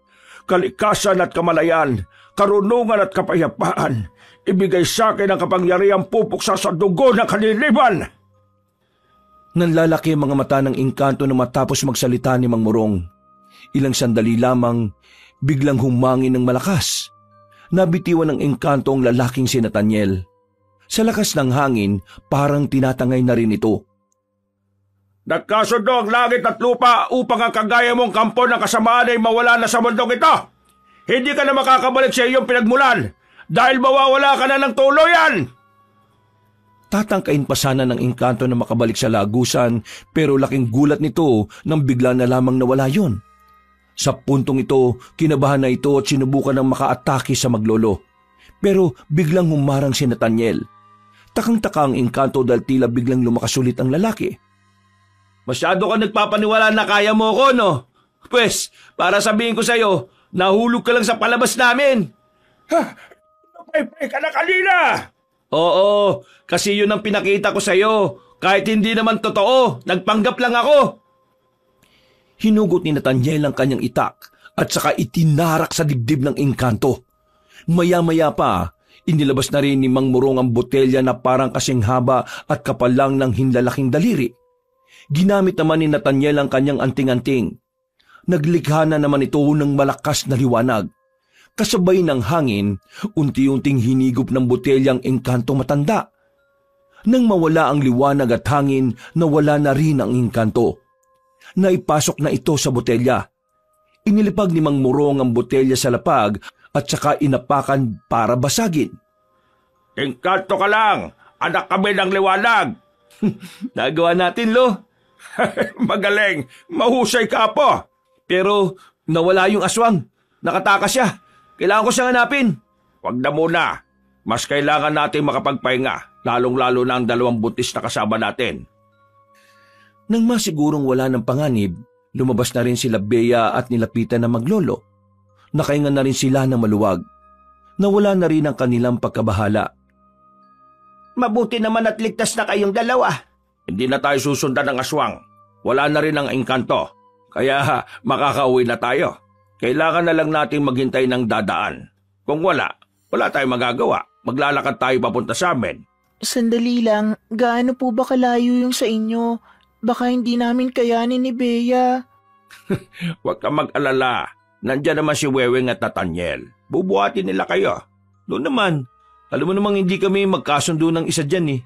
Kalikasan at kamalayan, karunungan at kapayapaan, ibigay sa akin ang kapangyarihang pupuksa sa dugo ng kadiliman. Nanlalaki ang mga mata ng engkanto na matapos magsalita ni Mang Morong. Ilang sandali lamang, biglang humangin ng malakas. Nabitiwan ng engkanto ang lalaking si Nathaniel. Sa lakas ng hangin, parang tinatangay na rin ito. Nagkasundo ang langit at lupa upang ang kagaya mong kampo ng kasamaan ay mawala na sa mundong ito. Hindi ka na makakabalik sa iyong pinagmulan dahil mawawala ka na ng tuluyan. Tatangkain pa sana ng engkanto na makabalik sa lagusan pero laking gulat nito nang bigla na lamang nawala yon. Sa puntong ito, kinabahan na ito at sinubukan ng makaatake sa maglolo. Pero biglang humarang si Nathaniel. Takang-taka ang engkanto dahil tila biglang lumakasulit ang lalaki. Masyado ka nagpapaniwala na kaya mo ko, no? Pwes, para sabihin ko sa'yo, nahulog ka lang sa palabas namin. Napaypay ka na kanina! Oo, kasi yun ang pinakita ko sa'yo. Kahit hindi naman totoo, nagpanggap lang ako. Hinugot ni Nathaniel ang kanyang itak at saka itinarak sa dibdib ng engkanto. Maya-maya pa, inilabas na rin ni Mang Murong ang botelya na parang kasing haba at kapal lang ng hinlalaking daliri. Ginamit naman ni Nathaniel ang kanyang anting-anting. Naglikha na naman ito ng malakas na liwanag. Kasabay ng hangin, unti-unting hinigop ng botelyang engkantong matanda. Nang mawala ang liwanag at hangin, nawala na rin ang engkanto. Naipasok na ito sa botelya. Inilipag ni Mang Murong ang botelya sa lapag at saka inapakan para basagin. Engkanto ka lang! Anak kami ng liwanag! Nagawa natin, Lo. Magaling! Mahusay ka po! Pero nawala yung aswang. Nakatakas siya. Kailangan ko siyang hanapin. Huwag na muna. Mas kailangan natin makapagpahinga, lalong-lalo na ang 2 buntis na kasama natin. Nang masigurong wala ng panganib, lumabas na rin sila Bea at nilapitan na maglolo. Nakahinga na rin sila na maluwag. Nawala na rin ang kanilang pagkabahala. Mabuti naman at ligtas na kayong dalawa. Hindi na tayo susundan ng aswang. Wala na rin ang engkanto. Kaya makakauwi na tayo. Kailangan na lang nating maghintay ng dadaan. Kung wala tayong magagawa. Maglalakad tayo papunta sa amin. Sandali lang, gaano po ba kalayo yung sa inyo? Baka hindi namin kayanin ni Bea. Huwag kang mag-alala. Nandiyan naman si Weweng at Nathaniel. Bubuhatin nila kayo. Doon naman. Alam mo namang hindi kami magkasundo ng isa dyan eh.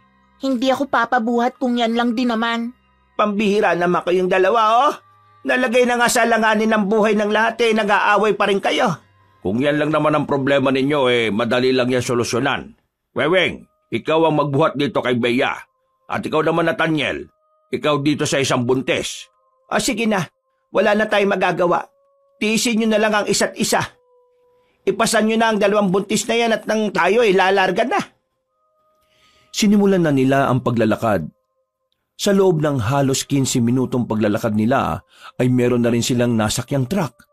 Hindi ako papabuhat kung yan lang din naman. Pambihira naman kayong dalawa, oh. Nalagay na nga sa langanin ng buhay ng lahat nag-aaway pa rin kayo. Kung yan lang naman ang problema ninyo, madali lang yan solusyonan. Weweng, ikaw ang magbuhat dito kay Bea. At ikaw naman, Nathaniel, ikaw dito sa isang buntis. Sige na, wala na tayong magagawa. Tiisin nyo na lang ang isa't isa. Ipasan nyo na ang 2 buntis na yan at nang tayo lalarga na. Sinimulan na nila ang paglalakad. Sa loob ng halos 15 minutong paglalakad nila ay meron na rin silang nasakyang truck.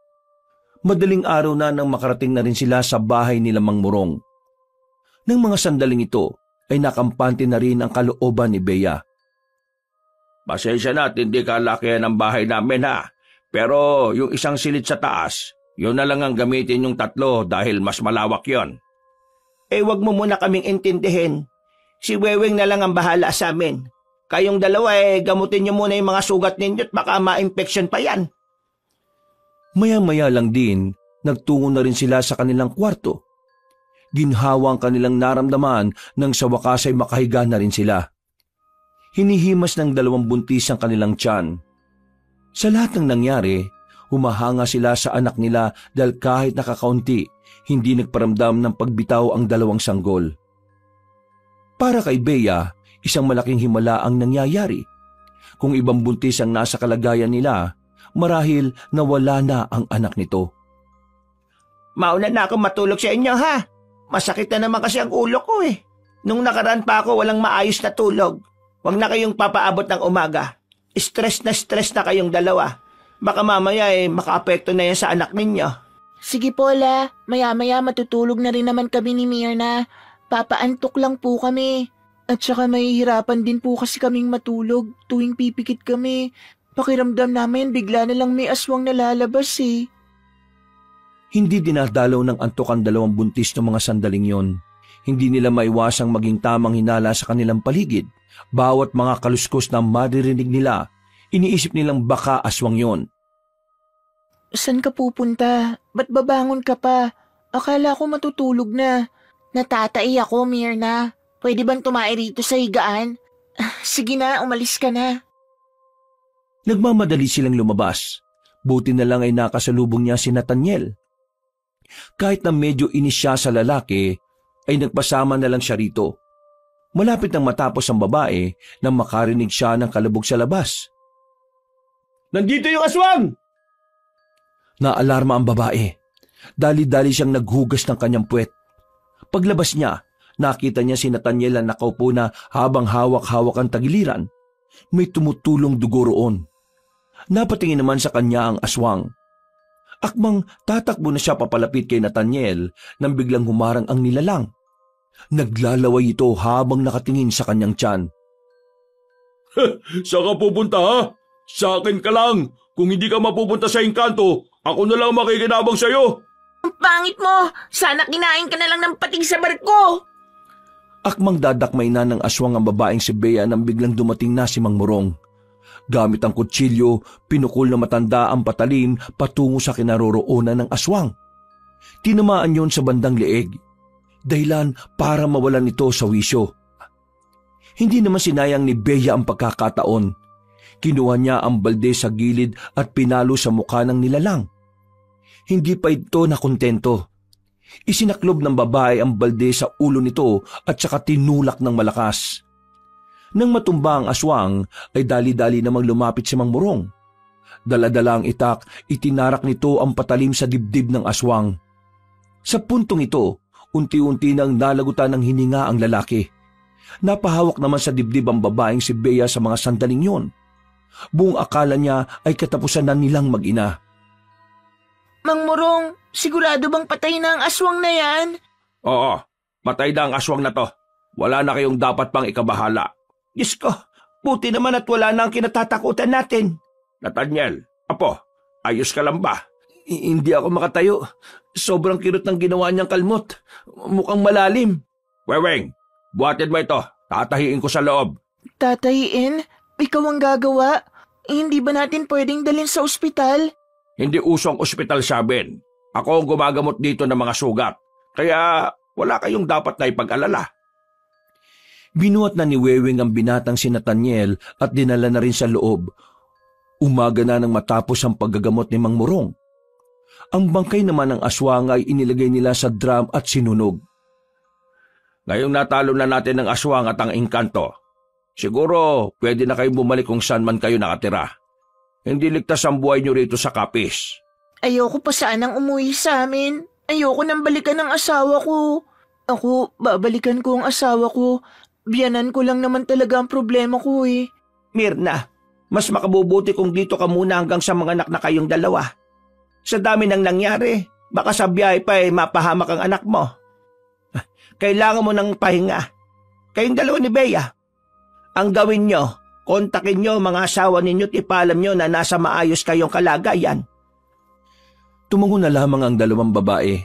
Madaling araw na nang makarating na rin sila sa bahay nila Mang Murong. Nang mga sandaling ito ay nakampante na rin ang kalooban ni Bea. Pasensya na at hindi kalakihan ang bahay namin ha. Pero yung isang silid sa taas, yun na lang ang gamitin yung 3 dahil mas malawak yon. Wag mo muna kaming intindihin. Si Weweng na lang ang bahala sa amin. Kayong dalawa gamutin nyo muna yung mga sugat ninyo at baka ma-infection pa yan. Maya-maya lang din, nagtungo na rin sila sa kanilang kwarto. Ginhawa ang kanilang naramdaman nang sa wakas ay makahiga na rin sila. Hinihimas ng 2 buntis ang kanilang tiyan. Sa lahat ng nangyari, humahanga sila sa anak nila dahil kahit nakakaunti, hindi nagparamdam ng pagbitaw ang 2 sanggol. Para kay Bea, isang malaking himala ang nangyayari. Kung ibang buntis ang nasa kalagayan nila, marahil nawala na ang anak nito. Mauna na ako matulog sa inyo ha. Masakit na naman kasi ang ulo ko Nung nakaraan pa ako walang maayos na tulog. Huwag na kayong papaabot ng umaga. Stress na kayong dalawa. Baka mamaya makaapekto na yan sa anak ninyo. Sige po, La. Maya-maya matutulog na rin naman kami ni Myrna. Papaantok lang po kami. At saka mahihirapan din po kasi kaming matulog tuwing pipikit kami. Pakiramdam namin bigla na lang may aswang nalalabas Hindi dinadalaw ng antok ang 2 buntis ng mga sandaling yon. Hindi nila maiwasang maging tamang hinala sa kanilang paligid. Bawat mga kaluskos na maririnig nila, iniisip nilang baka aswang yon. Saan ka pupunta? Ba't babangon ka pa? Akala ko matutulog na. Natatai ako, Myrna. Pwede bang tumae rito sa higaan? Sige na, umalis ka na. Nagmamadali silang lumabas. Buti na lang ay nakasalubong niya si Nathaniel. Kahit na medyo inis siya sa lalaki, ay nagpasama na lang siya rito. Malapit nang matapos ang babae nang makarinig siya ng kalabog sa labas. Nandito yung aswang! Naalarma ang babae. Dali-dali siyang naghugas ng kanyang puwet. Paglabas niya, nakita niya si Nathaniel na nakaupo na habang hawak-hawak ang tagiliran. May tumutulong dugo roon. Napatingin naman sa kanya ang aswang. Akmang tatakbo na siya papalapit kay Nathaniel nang biglang humarang ang nilalang. Naglalaway ito habang nakatingin sa kanyang tiyan. Saan ka pupunta ha? Sa akin ka lang. Kung hindi ka mapupunta sa engkanto, ako na lang makikinabang sa'yo. Ang pangit mo! Sana kinain ka na lang ng pating sa barko! Akmang dadakmay na ng aswang ang babaeng si Bea nang biglang dumating na si Mang Morong. Gamit ang kutsilyo, pinukol na matanda ang patalim patungo sa kinaroroonan ng aswang. Tinamaan yon sa bandang leeg. Dahilan para mawalan ito sa wisyo. Hindi naman sinayang ni Bea ang pagkakataon. Kinuha niya ang balde sa gilid at pinalo sa mukha ng nilalang. Hindi pa ito nakontento. Isinaklob ng babae ang balde sa ulo nito at saka tinulak ng malakas. Nang matumba ang aswang, ay dali-dali namang lumapit si Mang Morong. Dala-dala ang itak, itinarak nito ang patalim sa dibdib ng aswang. Sa puntong ito, unti-unti nang nalagutan ng hininga ang lalaki. Napahawak naman sa dibdib ang babaeng si Bea sa mga sandaling yon. Buong akala niya ay katapusan na nilang mag-ina. Mang Morong, sigurado bang patay na ang aswang na yan? Oo, patay na ang aswang na to. Wala na kayong dapat pang ikabahala. Diyos ko, buti naman at wala na ang kinatatakutan natin. Nathaniel, apo, ayos ka lang ba? Hindi ako makatayo. Sobrang kirot ng ginawa niyang kalmot. Mukhang malalim. Weweng, buhatin mo ito. Tatahiin ko sa loob. Tatahiin? Ikaw ang gagawa? Hindi ba natin pwedeng dalhin sa ospital? Hindi usong ospital sa amin. Ako ang gumagamot dito ng mga sugat. Kaya wala kayong dapat na ipag-alala. Binuhat na ni Weweng ang binatang si Nathaniel at dinala na rin sa loob. Umaga na nang matapos ang paggagamot ni Mang Morong. Ang bangkay naman ng aswang ay inilagay nila sa drum at sinunog. Ngayong natalo na natin ang aswang at ang engkanto, siguro pwede na kayong bumalik kung saan man kayo nakatira. Hindi ligtas ang buhay nyo rito sa Kapis. Ayoko pa sanang umuwi sa amin. Ayoko nang balikan ng asawa ko. Ako, babalikan ko ang asawa ko. Biyanan ko lang naman talaga ang problema ko eh. Mirna, mas makabubuti kung dito ka muna hanggang sa mga anak na kayong dalawa. Sa dami nang nangyari, baka sa biyahe pa mapahamak ang anak mo. Kailangan mo ng pahinga. Kayong dalawa ni Bea. Ang gawin nyo, kontakin nyo mga asawa ninyo at ipaalam nyo na nasa maayos kayong kalagayan. Tumango na lamang ang dalawang babae.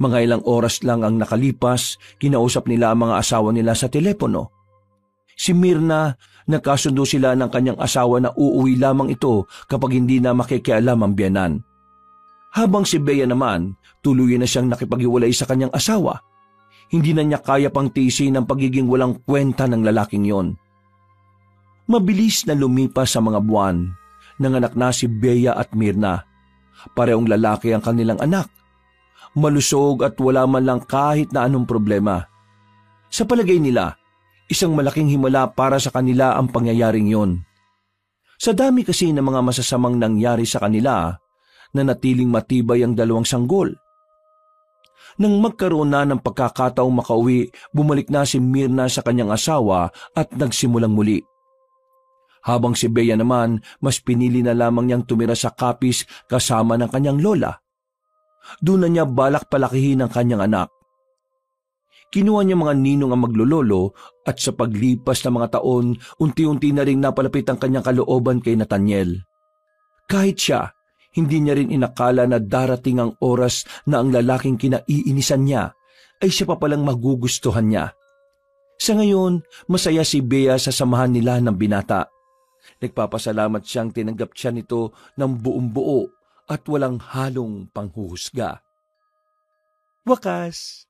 Mga ilang oras lang ang nakalipas, kinausap nila ang mga asawa nila sa telepono. Si Mirna, nagkasundo sila ng kanyang asawa na uuwi lamang ito kapag hindi na makikialam ang biyanan. Habang si Bea naman, tuluyan na siyang nakipaghiwalay sa kanyang asawa. Hindi na niya kaya pang tiisin ang pagiging walang kwenta ng lalaking yon. Mabilis na lumipas sa mga buwan, nanganak na si Bea at Mirna. Parehong lalaki ang kanilang anak. Malusog at wala man lang kahit na anong problema. Sa palagay nila, isang malaking himala para sa kanila ang pangyayaring yon. Sa dami kasi ng mga masasamang nangyari sa kanila, nanatiling matibay ang dalawang sanggol. Nang magkaroon na ng pagkakataong makauwi, bumalik na si Mirna sa kanyang asawa at nagsimulang muli. Habang si Bea naman, mas pinili na lamang niyang tumira sa Kapis kasama ng kanyang lola. Doon na niya balak palakihin ang kanyang anak. Kinuha niya mga ninong ang maglololo at sa paglipas ng mga taon, unti-unti na rin napalapit ang kanyang kalooban kay Nathaniel. Kahit siya, hindi niya rin inakala na darating ang oras na ang lalaking kinaiinisan niya ay siya pa palang magugustuhan niya. Sa ngayon, masaya si Bea sa samahan nila ng binata. Nagpapasalamat siyang tinanggap siya nito ng buong buo at walang halong panghuhusga. Wakas!